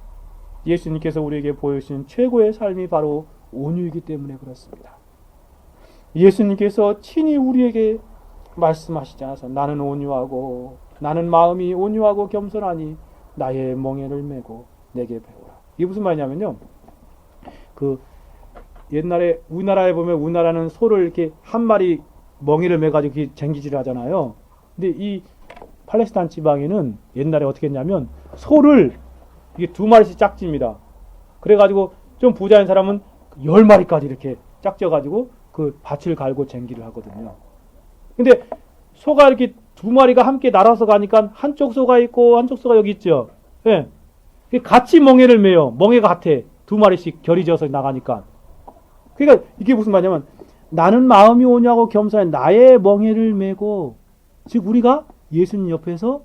예수님께서 우리에게 보여주신 최고의 삶이 바로 온유이기 때문에 그렇습니다. 예수님께서 친히 우리에게 말씀하시지 않아서 나는 온유하고 나는 마음이 온유하고 겸손하니 나의 멍에를 메고 내게 배우라. 이게 무슨 말이냐면요. 그 옛날에 우리나라에 보면 우리나라는 소를 이렇게 한 마리 멍에를 매가지고 이렇게 쟁기질을 하잖아요. 근데 이 팔레스타인 지방에는 옛날에 어떻게 했냐면 소를 이게 2마리씩 짝집니다. 그래가지고 좀 부자인 사람은 10마리까지 이렇게 짝져가지고 그 밭을 갈고 쟁기를 하거든요. 근데 소가 이렇게 2마리가 함께 날아서 가니까 한쪽 소가 있고 한쪽 소가 여기 있죠. 예. 같이 멍에를 매요. 멍에가 같아. 2마리씩 결이 져서 나가니까. 그러니까 이게 무슨 말이냐면 나는 마음이 온유하고 겸손해 나의 멍에를 메고 즉 우리가 예수님 옆에서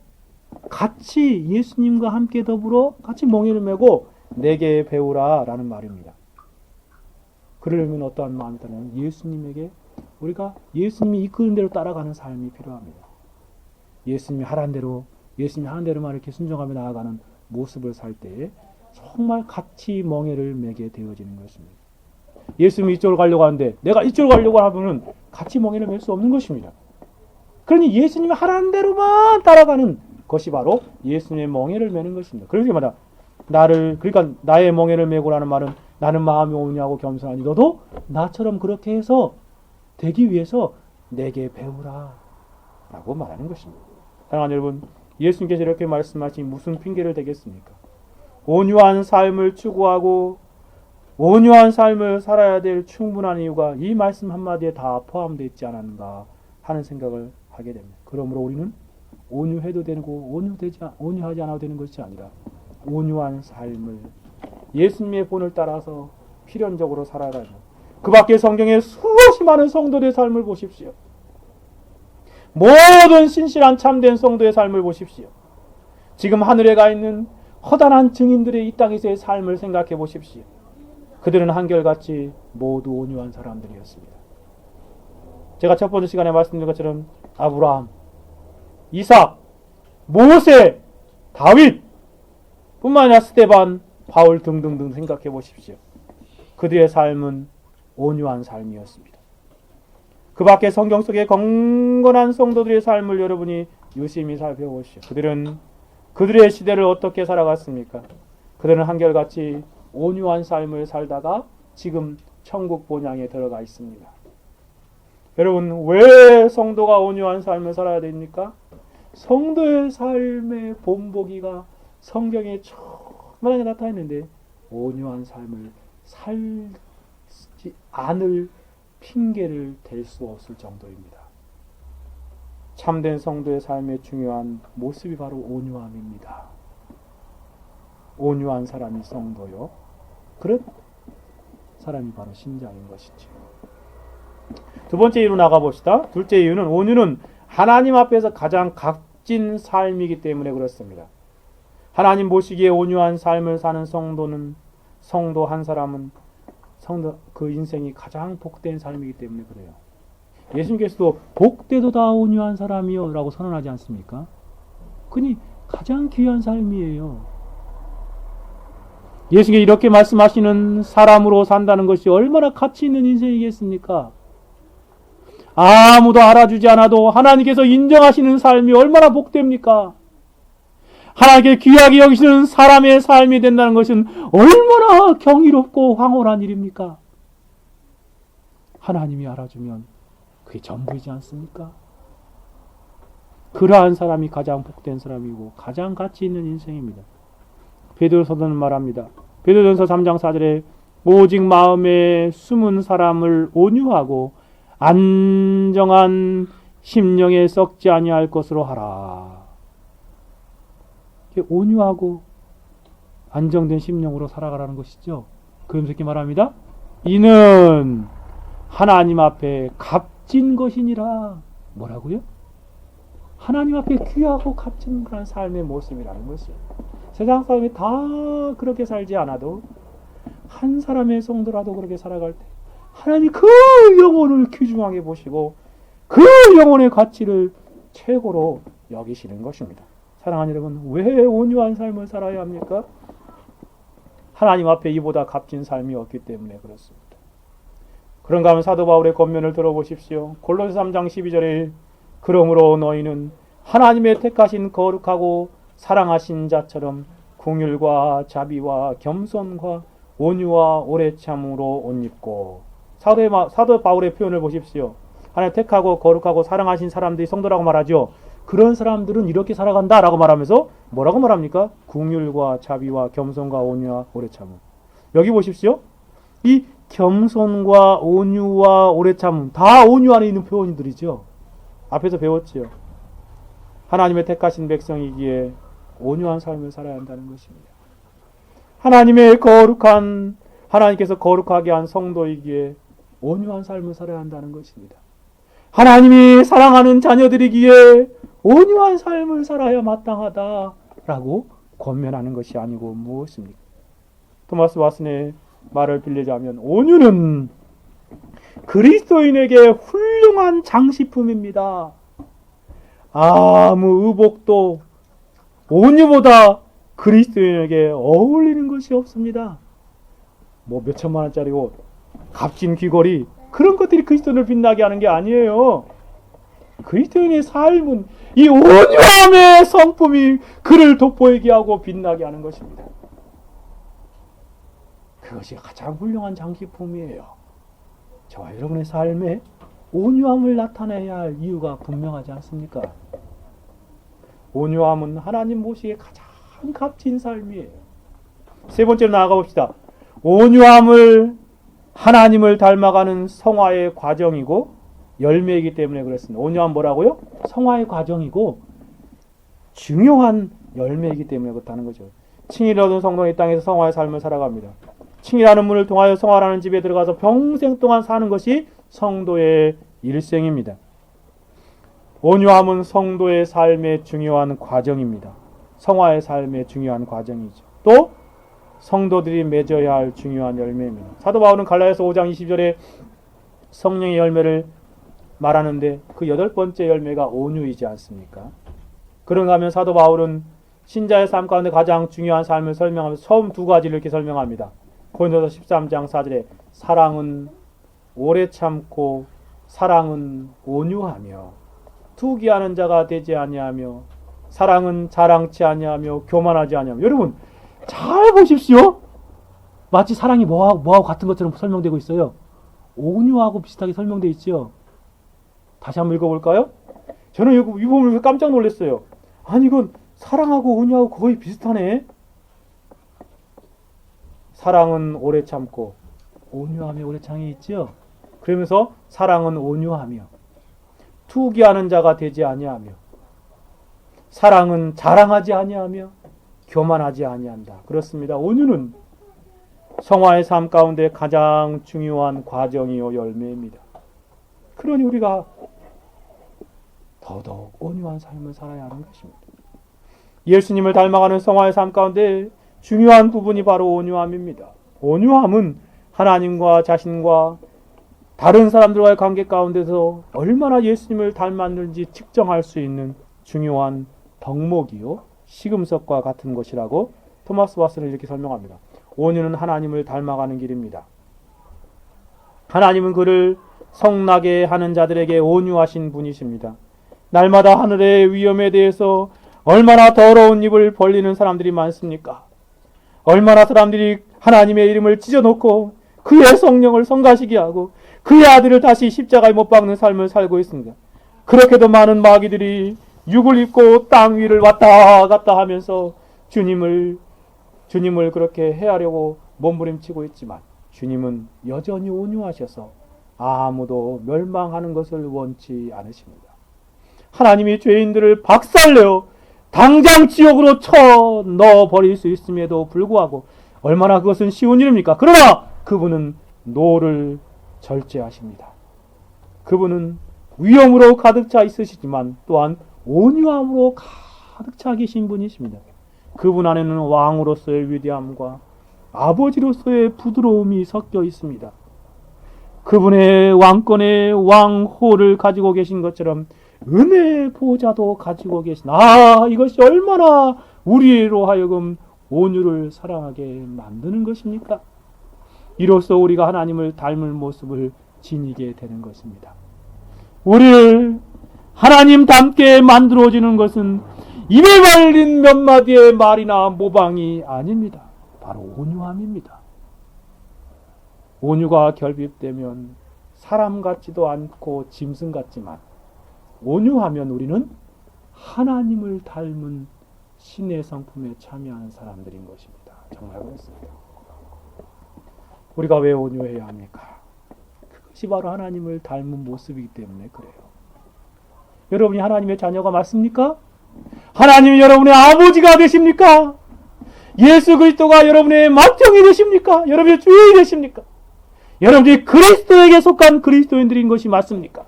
같이 예수님과 함께 더불어 같이 멍에를 메고 내게 배우라 라는 말입니다. 그러려면 어떠한 마음이 따르면 예수님에게 우리가 예수님이 이끄는 대로 따라가는 삶이 필요합니다. 예수님이 하라는 대로 예수님이 하는 대로만 이렇게 순종하며 나아가는 모습을 살 때에 정말 같이 멍에를 매게 되어지는 것입니다. 예수님이 이쪽으로 가려고 하는데 내가 이쪽으로 가려고 하면 같이 멍에를 맬 수 없는 것입니다. 그러니 예수님이 하라는 대로만 따라가는 것이 바로 예수님의 멍에를 메는 것입니다. 그러니까 그러니까 나의 멍에를 메고라는 말은 나는 마음이 온유하고 겸손하니 너도 나처럼 그렇게 해서 되기 위해서 내게 배우라 라고 말하는 것입니다. 사랑하는 여러분, 예수님께서 이렇게 말씀하신 무슨 핑계를 대겠습니까? 온유한 삶을 추구하고 온유한 삶을 살아야 될 충분한 이유가 이 말씀 한마디에 다 포함되어 있지 않았는가 하는 생각을 하게 됩니다. 그러므로 우리는 온유해도 되고 온유하지 않아도 되는 것이 아니라 온유한 삶을 예수님의 본을 따라서 필연적으로 살아가는 그 밖에 성경에 수없이 많은 성도들의 삶을 보십시오. 모든 신실한 참된 성도의 삶을 보십시오. 지금 하늘에 가 있는 허다한 증인들의 이 땅에서의 삶을 생각해 보십시오. 그들은 한결같이 모두 온유한 사람들이었습니다. 제가 첫 번째 시간에 말씀드린 것처럼 아브라함, 이삭, 모세, 다윗 뿐만 아니라 스데반, 바울 등등등 생각해 보십시오. 그들의 삶은 온유한 삶이었습니다. 그 밖에 성경 속의 경건한 성도들의 삶을 여러분이 유심히 살펴보시오. 그들은 그들의 시대를 어떻게 살아갔습니까? 그들은 한결같이 온유한 삶을 살다가 지금 천국 본향에 들어가 있습니다. 여러분, 왜 성도가 온유한 삶을 살아야 됩니까? 성도의 삶의 본보기가 성경에 충분하게 나타나 있는데 온유한 삶을 살지 않을 핑계를 댈 수 없을 정도입니다. 참된 성도의 삶의 중요한 모습이 바로 온유함입니다. 온유한 사람이 성도요. 그런 사람이 바로 신자인 것이죠. 두 번째 이유로 나가봅시다. 둘째 이유는 온유는 하나님 앞에서 가장 값진 삶이기 때문에 그렇습니다. 하나님 보시기에 온유한 삶을 사는 성도 한 사람은 그 인생이 가장 복된 삶이기 때문에 그래요. 예수님께서도 복되도다 온유한 사람이요 라고 선언하지 않습니까? 그니 가장 귀한 삶이에요. 예수님이 이렇게 말씀하시는 사람으로 산다는 것이 얼마나 가치 있는 인생이겠습니까? 아무도 알아주지 않아도 하나님께서 인정하시는 삶이 얼마나 복됩니까? 하나님께 귀하게 여기시는 사람의 삶이 된다는 것은 얼마나 경이롭고 황홀한 일입니까? 하나님이 알아주면 그게 전부이지 않습니까? 그러한 사람이 가장 복된 사람이고 가장 가치 있는 인생입니다. 베드로서는 말합니다. 베드로전서 3장 4절에 오직 마음에 숨은 사람을 온유하고 안정한 심령에 썩지 아니할 것으로 하라. 온유하고 안정된 심령으로 살아가라는 것이죠. 그러면서 이렇게 말합니다. 이는 하나님 앞에 값진 것이니라. 뭐라고요? 하나님 앞에 귀하고 값진 그런 삶의 모습이라는 것이에요. 세상 사람이 다 그렇게 살지 않아도 한 사람의 성도라도 그렇게 살아갈 때 하나님이 그 영혼을 귀중하게 보시고 그 영혼의 가치를 최고로 여기시는 것입니다. 사랑하는 여러분, 왜 온유한 삶을 살아야 합니까? 하나님 앞에 이보다 값진 삶이 없기 때문에 그렇습니다. 그런가 하면 사도 바울의 권면을 들어보십시오. 골로새 3장 12절에 그러므로 너희는 하나님의 택하신 거룩하고 사랑하신 자처럼 긍휼과 자비와 겸손과 온유와 오래 참음으로 옷 입고. 사도 바울의 표현을 보십시오. 하나님 택하고 거룩하고 사랑하신 사람들이 성도라고 말하죠. 그런 사람들은 이렇게 살아간다라고 말하면서 뭐라고 말합니까? 긍휼과 자비와 겸손과 온유와 오래 참음. 여기 보십시오. 이 겸손과 온유와 오래 참음 다 온유 안에 있는 표현들이죠. 앞에서 배웠지요. 하나님의 택하신 백성이기에 온유한 삶을 살아야 한다는 것입니다. 하나님의 거룩한 하나님께서 거룩하게 한 성도이기에 온유한 삶을 살아야 한다는 것입니다. 하나님이 사랑하는 자녀들이기에 온유한 삶을 살아야 마땅하다라고 권면하는 것이 아니고 무엇입니까? 토마스 왓슨의 말을 빌리자면 온유는 그리스도인에게 훌륭한 장식품입니다. 아무 의복도 온유보다 그리스도인에게 어울리는 것이 없습니다. 뭐 몇천만 원짜리 옷, 값진 귀걸이 그런 것들이 그리스도인을 빛나게 하는 게 아니에요. 그리스도인의 삶은 이 온유함의 성품이 그를 돋보이게 하고 빛나게 하는 것입니다. 그것이 가장 훌륭한 장기품이에요. 저와 여러분의 삶에 온유함을 나타내야 할 이유가 분명하지 않습니까? 온유함은 하나님 보시기에 가장 값진 삶이에요. 세 번째로 나아가 봅시다. 온유함을 하나님을 닮아가는 성화의 과정이고 열매이기 때문에 그렇습니다. 온유함 뭐라고요? 성화의 과정이고 중요한 열매이기 때문에 그렇다는 거죠. 칭의를 얻은 성도는 이 땅에서 성화의 삶을 살아갑니다. 칭의라는 문을 통하여 성화라는 집에 들어가서 평생 동안 사는 것이 성도의 일생입니다. 온유함은 성도의 삶의 중요한 과정입니다. 성화의 삶의 중요한 과정이죠. 또 성도들이 맺어야 할 중요한 열매입니다. 사도 바울은 갈라디아서 5장 20절에 성령의 열매를 말하는데 그 8번째 열매가 온유이지 않습니까? 그런가 하면 사도 바울은 신자의 삶 가운데 가장 중요한 삶을 설명하면서 처음 두 가지를 이렇게 설명합니다. 고린도서 13장 4절에 사랑은 오래 참고 사랑은 온유하며 투기하는 자가 되지 아니하며 사랑은 자랑치 아니하며 교만하지 아니하며. 여러분 잘 보십시오. 마치 사랑이 뭐하고 같은 것처럼 설명되고 있어요. 온유하고 비슷하게 설명되어 있죠. 다시 한번 읽어볼까요? 저는 이 부분을 깜짝 놀랐어요. 아니 이건 사랑하고 온유하고 거의 비슷하네. 사랑은 오래 참고 온유하며 오래 참이 있죠. 그러면서 사랑은 온유하며 투기하는 자가 되지 아니하며 사랑은 자랑하지 아니하며 교만하지 아니한다. 그렇습니다. 온유는 성화의 삶 가운데 가장 중요한 과정이요 열매입니다. 그러니 우리가 더더욱 온유한 삶을 살아야 하는 것입니다. 예수님을 닮아가는 성화의 삶 가운데 중요한 부분이 바로 온유함입니다. 온유함은 하나님과 자신과 다른 사람들과의 관계 가운데서 얼마나 예수님을 닮았는지 측정할 수 있는 중요한 덕목이요 시금석과 같은 것이라고 토마스 와슨은 이렇게 설명합니다. 온유는 하나님을 닮아가는 길입니다. 하나님은 그를 성나게 하는 자들에게 온유하신 분이십니다. 날마다 하늘의 위험에 대해서 얼마나 더러운 입을 벌리는 사람들이 많습니까? 얼마나 사람들이 하나님의 이름을 찢어놓고 그의 성령을 성가시게 하고 그의 아들을 다시 십자가에 못 박는 삶을 살고 있습니다. 그렇게도 많은 마귀들이 육을 입고 땅 위를 왔다 갔다 하면서 주님을 그렇게 해하려고 몸부림치고 있지만 주님은 여전히 온유하셔서 아무도 멸망하는 것을 원치 않으십니다. 하나님이 죄인들을 박살내어 당장 지옥으로 쳐 넣어버릴 수 있음에도 불구하고 얼마나 그것은 쉬운 일입니까? 그러나 그분은 노를 절제하십니다. 그분은 위엄으로 가득 차 있으시지만 또한 온유함으로 가득 차 계신 분이십니다. 그분 안에는 왕으로서의 위대함과 아버지로서의 부드러움이 섞여 있습니다. 그분의 왕권의 왕호를 가지고 계신 것처럼 은혜의 보좌도 가지고 계신 이것이 얼마나 우리로 하여금 온유를 사랑하게 만드는 것입니까? 이로써 우리가 하나님을 닮을 모습을 지니게 되는 것입니다. 우리를 하나님 닮게 만들어지는 것은 입에 발린 몇 마디의 말이나 모방이 아닙니다. 바로 온유함입니다. 온유가 결핍되면 사람 같지도 않고 짐승 같지만 온유하면 우리는 하나님을 닮은 신의 성품에 참여하는 사람들인 것입니다. 정말 그렇습니다. 우리가 왜 온유해야 합니까? 그것이 바로 하나님을 닮은 모습이기 때문에 그래요. 여러분이 하나님의 자녀가 맞습니까? 하나님이 여러분의 아버지가 되십니까? 예수 그리스도가 여러분의 맏형이 되십니까? 여러분의 주인이 되십니까? 여러분들이 그리스도에게 속한 그리스도인들인 것이 맞습니까?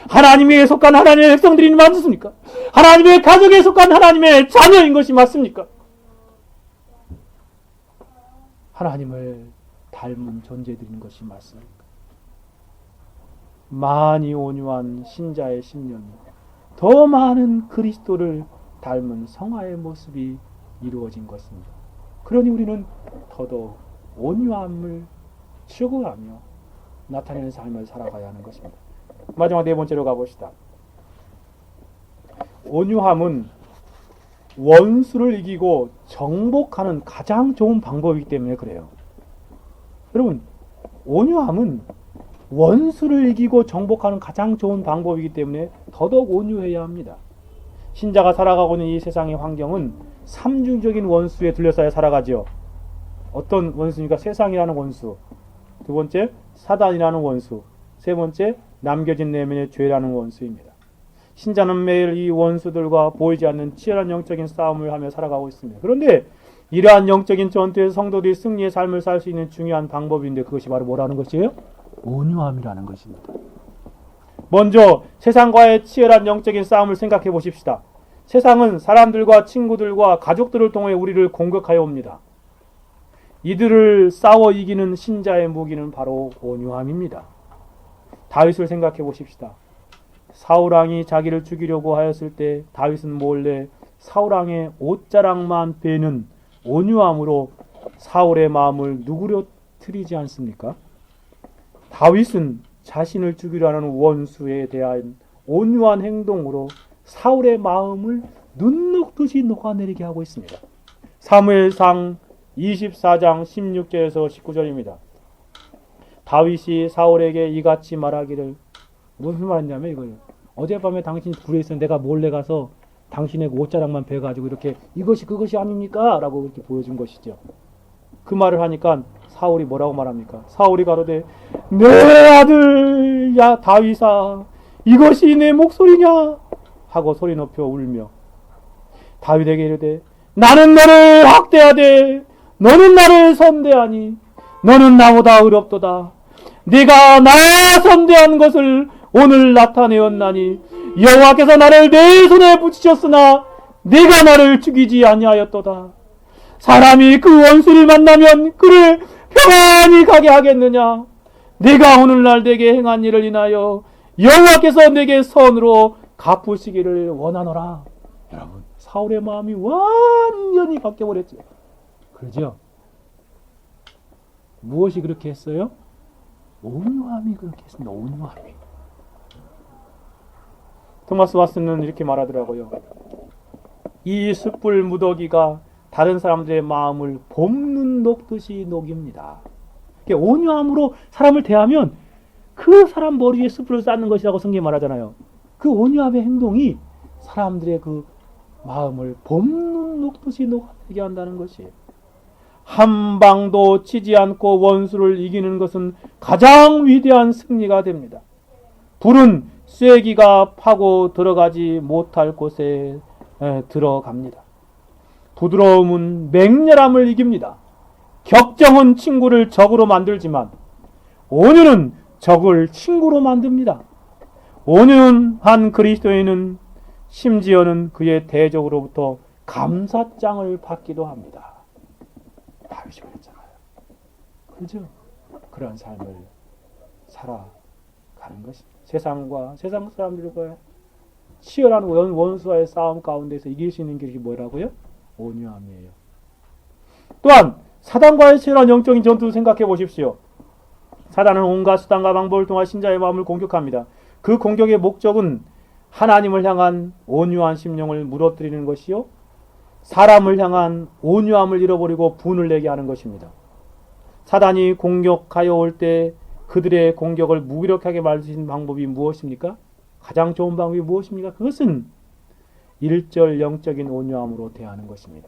하나님에게 속한 하나님의 백성들이 맞습니까? 하나님의 가족에 속한 하나님의 자녀인 것이 맞습니까? 하나님을 닮은 존재들인 것이 맞습니까? 많이 온유한 신자의 심령이 더 많은 그리스도를 닮은 성화의 모습이 이루어진 것입니다. 그러니 우리는 더더욱 온유함을 추구하며 나타내는 삶을 살아가야 하는 것입니다. 마지막 네 번째로 가봅시다. 온유함은 원수를 이기고 정복하는 가장 좋은 방법이기 때문에 그래요. 여러분, 온유함은 원수를 이기고 정복하는 가장 좋은 방법이기 때문에 더더욱 온유해야 합니다. 신자가 살아가고 있는 이 세상의 환경은 삼중적인 원수에 둘러싸여 살아가지요. 어떤 원수입니까? 세상이라는 원수, 두 번째 사단이라는 원수, 세 번째 남겨진 내면의 죄라는 원수입니다. 신자는 매일 이 원수들과 보이지 않는 치열한 영적인 싸움을 하며 살아가고 있습니다. 그런데 이러한 영적인 전투에서 성도들이 승리의 삶을 살 수 있는 중요한 방법인데 그것이 바로 뭐라는 것이에요? 온유함이라는 것입니다. 먼저 세상과의 치열한 영적인 싸움을 생각해 보십시다. 세상은 사람들과 친구들과 가족들을 통해 우리를 공격하여 옵니다. 이들을 싸워 이기는 신자의 무기는 바로 온유함입니다. 다윗을 생각해 보십시다. 사울왕이 자기를 죽이려고 하였을 때 다윗은 몰래 사울왕의 옷자락만 베는 온유함으로 사울의 마음을 누그러뜨리지 않습니까? 다윗은 자신을 죽이려 하는 원수에 대한 온유한 행동으로 사울의 마음을 눈 녹듯이 녹아내리게 하고 있습니다. 사무엘상 24장 16절에서 19절입니다. 다윗이 사울에게 이같이 말하기를, 무슨 말이냐면 이거예요. 어젯밤에 당신이 불에 있었는데 내가 몰래 가서 당신의 옷자락만 베가지고 이렇게 이것이 그것이 아닙니까? 라고 이렇게 보여준 것이죠. 그 말을 하니까 사울이 뭐라고 말합니까? 사울이 가로되 내 아들 야 다윗아 이것이 내 목소리냐? 하고 소리 높여 울며 다윗에게 이르되 나는 너를 학대하되 너는 나를 선대하니 너는 나보다 어렵도다. 네가 나 선대한 것을 오늘 나타내었나니 여호와께서 나를 내 손에 붙이셨으나 네가 나를 죽이지 아니하였도다. 사람이 그 원수를 만나면 그를 평안히 가게 하겠느냐? 네가 오늘날 내게 행한 일을 인하여 여호와께서 내게 선으로 갚으시기를 원하노라. 여러분, 사울의 마음이 완전히 바뀌어버렸죠. 그러죠? 무엇이 그렇게 했어요? 온유함이 그렇게 했습니다. 온유함이. 토마스 왓슨은 이렇게 말하더라고요. 이 숯불 무더기가 다른 사람들의 마음을 봄눈 녹듯이 녹입니다. 온유함으로 사람을 대하면 그 사람 머리에 숯불을 쌓는 것이라고 성경이 말하잖아요. 그 온유함의 행동이 사람들의 그 마음을 봄눈 녹듯이 녹아내게 한다는 것이에요. 한 방도 치지 않고 원수를 이기는 것은 가장 위대한 승리가 됩니다. 불은 쐐기가 파고 들어가지 못할 곳에 들어갑니다. 부드러움은 맹렬함을 이깁니다. 격정은 친구를 적으로 만들지만 온유는 적을 친구로 만듭니다. 온유한 그리스도인은 심지어는 그의 대적으로부터 감사장을 받기도 합니다. 다윗이 그랬잖아요. 그죠? 그런 삶을 살아가는 것입니다. 세상 사람들과 치열한 원수와의 싸움 가운데서 이길 수 있는 길이 뭐라고요? 온유함이에요. 또한 사단과의 치열한 영적인 전투를 생각해 보십시오. 사단은 온갖 수단과 방법을 통해 신자의 마음을 공격합니다. 그 공격의 목적은 하나님을 향한 온유한 심령을 무너뜨리는 것이요, 사람을 향한 온유함을 잃어버리고 분을 내게 하는 것입니다. 사단이 공격하여 올 때 그들의 공격을 무기력하게 만들 수 있는 방법이 무엇입니까? 가장 좋은 방법이 무엇입니까? 그것은 일절 영적인 온유함으로 대하는 것입니다.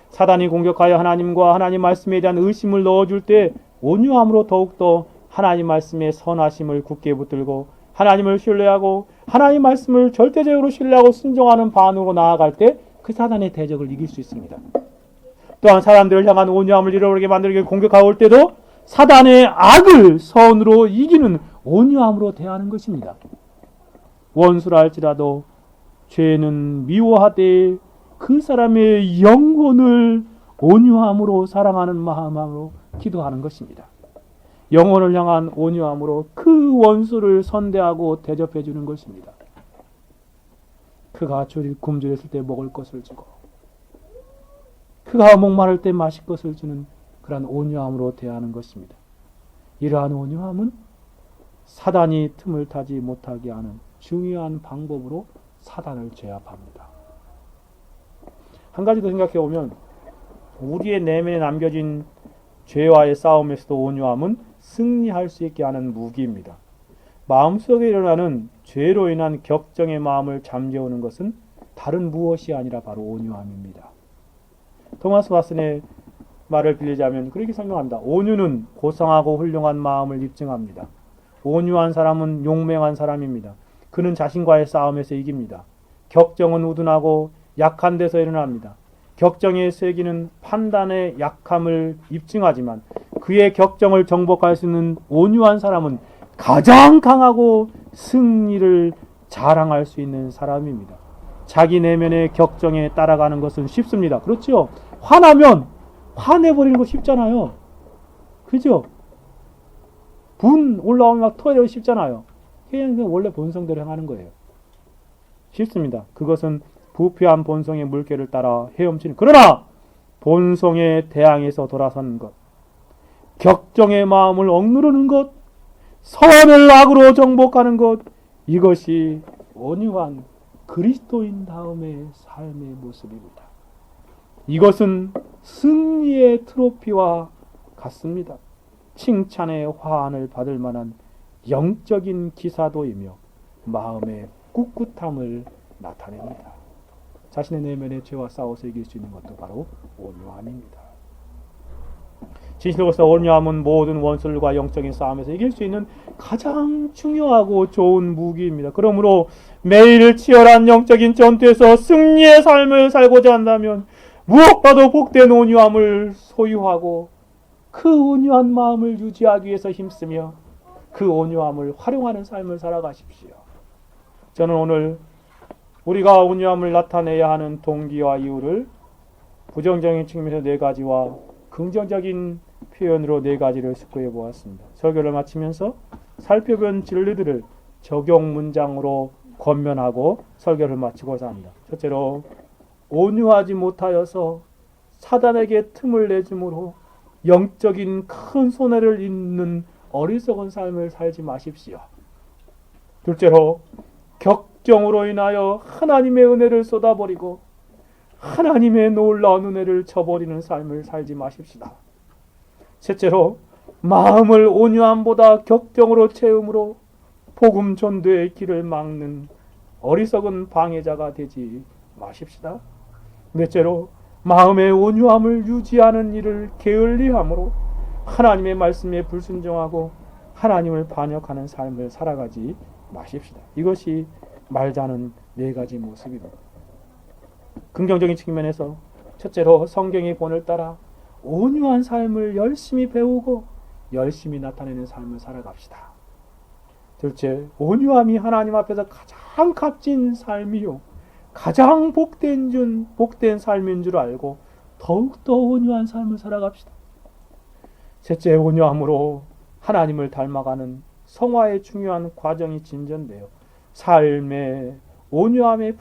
사단이 공격하여 하나님과 하나님 말씀에 대한 의심을 넣어줄 때 온유함으로 더욱더 하나님 말씀의 선하심을 굳게 붙들고 하나님을 신뢰하고 하나님 말씀을 절대적으로 신뢰하고 순종하는 반으로 나아갈 때 그 사단의 대적을 이길 수 있습니다. 또한 사람들을 향한 온유함을 잃어버리게 만들기 공격하고 올 때도 사단의 악을 선으로 이기는 온유함으로 대하는 것입니다. 원수라 할지라도 죄는 미워하되 그 사람의 영혼을 온유함으로 사랑하는 마음으로 기도하는 것입니다. 영혼을 향한 온유함으로 그 원수를 선대하고 대접해 주는 것입니다. 그가 굶주렸을 때 먹을 것을 주고 그가 목마를 때 마실 것을 주는 그러한 온유함으로 대하는 것입니다. 이러한 온유함은 사단이 틈을 타지 못하게 하는 중요한 방법으로 사단을 제압합니다. 한 가지 더 생각해 보면 우리의 내면에 남겨진 죄와의 싸움에서도 온유함은 승리할 수 있게 하는 무기입니다. 마음속에 일어나는 죄로 인한 격정의 마음을 잠재우는 것은 다른 무엇이 아니라 바로 온유함입니다. 토마스 왓슨의 말을 빌리자면 그렇게 설명합니다. 온유는 고상하고 훌륭한 마음을 입증합니다. 온유한 사람은 용맹한 사람입니다. 그는 자신과의 싸움에서 이깁니다. 격정은 우둔하고 약한 데서 일어납니다. 격정의 세기는 판단의 약함을 입증하지만 그의 격정을 정복할 수 있는 온유한 사람은 가장 강하고 승리를 자랑할 수 있는 사람입니다. 자기 내면의 격정에 따라가는 것은 쉽습니다. 그렇죠? 화나면 화내버리는 거 쉽잖아요. 그죠? 분 올라오면 막 토해내고 쉽잖아요. 그냥 원래 본성대로 행하는 거예요. 쉽습니다. 그것은 부패한 본성의 물결을 따라 헤엄치는, 그러나 본성에 대항해서 돌아서는 것, 격정의 마음을 억누르는 것, 선을 악으로 정복하는 것, 이것이 온유한 그리스도인 다음의 삶의 모습입니다. 이것은 승리의 트로피와 같습니다. 칭찬의 화환을 받을 만한 영적인 기사도이며 마음의 꿋꿋함을 나타냅니다. 자신의 내면의 죄와 싸워서 이길 수 있는 것도 바로 온유함입니다. 진실로서 온유함은 모든 원수들과 영적인 싸움에서 이길 수 있는 가장 중요하고 좋은 무기입니다. 그러므로 매일 치열한 영적인 전투에서 승리의 삶을 살고자 한다면 무엇보다도 복된 온유함을 소유하고 그 온유한 마음을 유지하기 위해서 힘쓰며 그 온유함을 활용하는 삶을 살아가십시오. 저는 오늘 우리가 온유함을 나타내야 하는 동기와 이유를 부정적인 측면에서 4가지와 긍정적인 표현으로 4가지를 숙고해 보았습니다. 설교를 마치면서 살펴본 진리들을 적용 문장으로 권면하고 설교를 마치고자 합니다. 첫째로, 온유하지 못하여서 사단에게 틈을 내줌으로 영적인 큰 손해를 입는 어리석은 삶을 살지 마십시오. 둘째로, 격정으로 인하여 하나님의 은혜를 쏟아버리고 하나님의 놀라운 은혜를 저버리는 삶을 살지 마십시다. 셋째로, 마음을 온유함보다 격정으로 채움으로 복음 전도의 길을 막는 어리석은 방해자가 되지 마십시다. 넷째로, 마음의 온유함을 유지하는 일을 게을리함으로 하나님의 말씀에 불순종하고 하나님을 반역하는 삶을 살아가지 마십시다. 이것이 말자는 4가지 모습입니다. 긍정적인 측면에서 첫째로, 성경의 본을 따라 온유한 삶을 열심히 배우고 열심히 나타내는 삶을 살아갑시다. 둘째, 온유함이 하나님 앞에서 가장 값진 삶이요 가장 복된 삶인 줄 알고 더욱더 온유한 삶을 살아갑시다. 셋째, 온유함으로 하나님을 닮아가는 성화의 중요한 과정이 진전되어 삶의 온유함의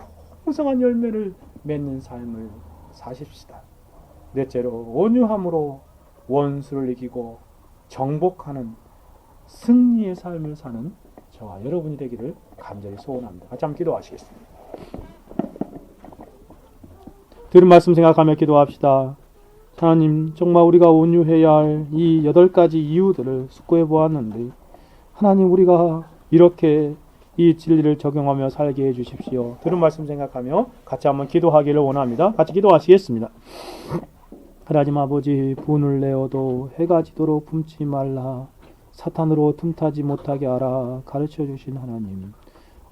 풍성한 열매를 맺는 삶을 사십시다. 넷째로, 온유함으로 원수를 이기고 정복하는 승리의 삶을 사는 저와 여러분이 되기를 간절히 소원합니다. 같이 한번 기도하시겠습니다. 들은 말씀 생각하며 기도합시다. 하나님, 정말 우리가 온유해야 할 이 8가지 이유들을 숙고해 보았는데 하나님, 우리가 이렇게 이 진리를 적용하며 살게 해주십시오. 들은 말씀 생각하며 같이 한번 기도하기를 원합니다. 같이 기도하시겠습니다. 하나님 아버지, 분을 내어도 해가 지도록 품지 말라. 사탄으로 틈타지 못하게 하라. 가르쳐 주신 하나님,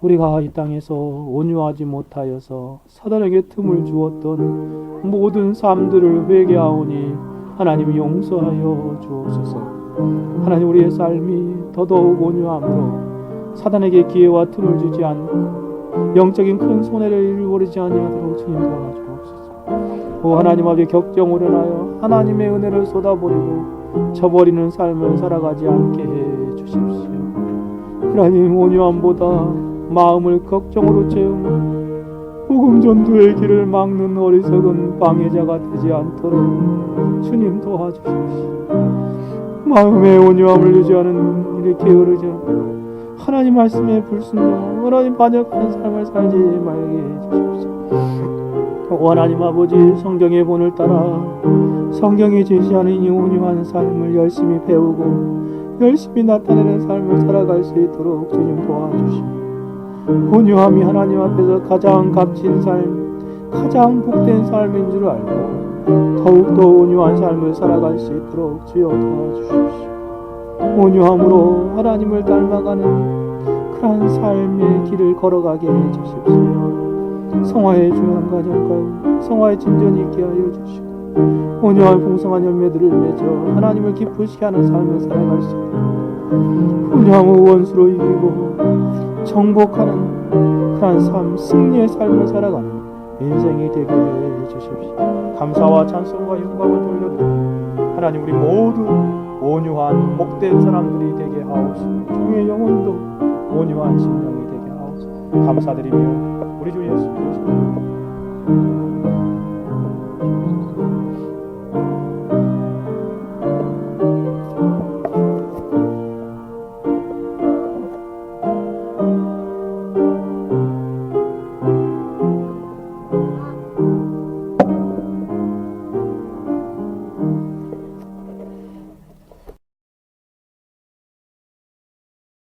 우리가 이 땅에서 온유하지 못하여서 사단에게 틈을 주었던 모든 삶들을 회개하오니 하나님 용서하여 주옵소서. 하나님, 우리의 삶이 더더욱 온유함으로 사단에게 기회와 틈을 주지 않고 영적인 큰 손해를 일버리지 아니하도록 주님 도와주옵소서. 오 하나님 아버지, 격정으로 인하여 하나님의 은혜를 쏟아버리고 저버리는 삶을 살아가지 않게 해 주십시오. 하나님, 온유함보다 마음을 걱정으로 채우며 복음 전도의 길을 막는 어리석은 방해자가 되지 않도록 주님 도와주십시오. 마음의 온유함을 유지하는 일에 게으르지 않고 하나님 말씀에 불순종하고 하나님 반역하는 삶을 살지 말게 해주십시오. 하나님 아버지, 성경의 본을 따라 성경이 제시하는 이 온유한 삶을 열심히 배우고 열심히 나타내는 삶을 살아갈 수 있도록 주님 도와주시고, 온유함이 하나님 앞에서 가장 값진 삶, 가장 복된 삶인 줄 알고 더욱더 온유한 삶을 살아갈 수 있도록 주여 도와주십시오. 온유함으로 하나님을 닮아가는 그런 삶의 길을 걸어가게 해주십시오. 성화의 중요한 가정 가운데 성화의 진전이 있게 하여 주시고, 온유한 풍성한 열매들을 맺어 하나님을 기쁘시게 하는 삶을 살아갈 수 있도록, 온유함을 원수로 이기고 정복하는 그런 삶, 승리의 삶을 살아가는 인생이 되게 해주십시오. 감사와 찬송과 영광을 돌려드리고, 하나님 우리 모두 온유한 복된 사람들이 되게 하옵시고, 종의 영혼도 온유한 심령이 되게 하옵시고, 감사드리며 우리 주 예수 그리스도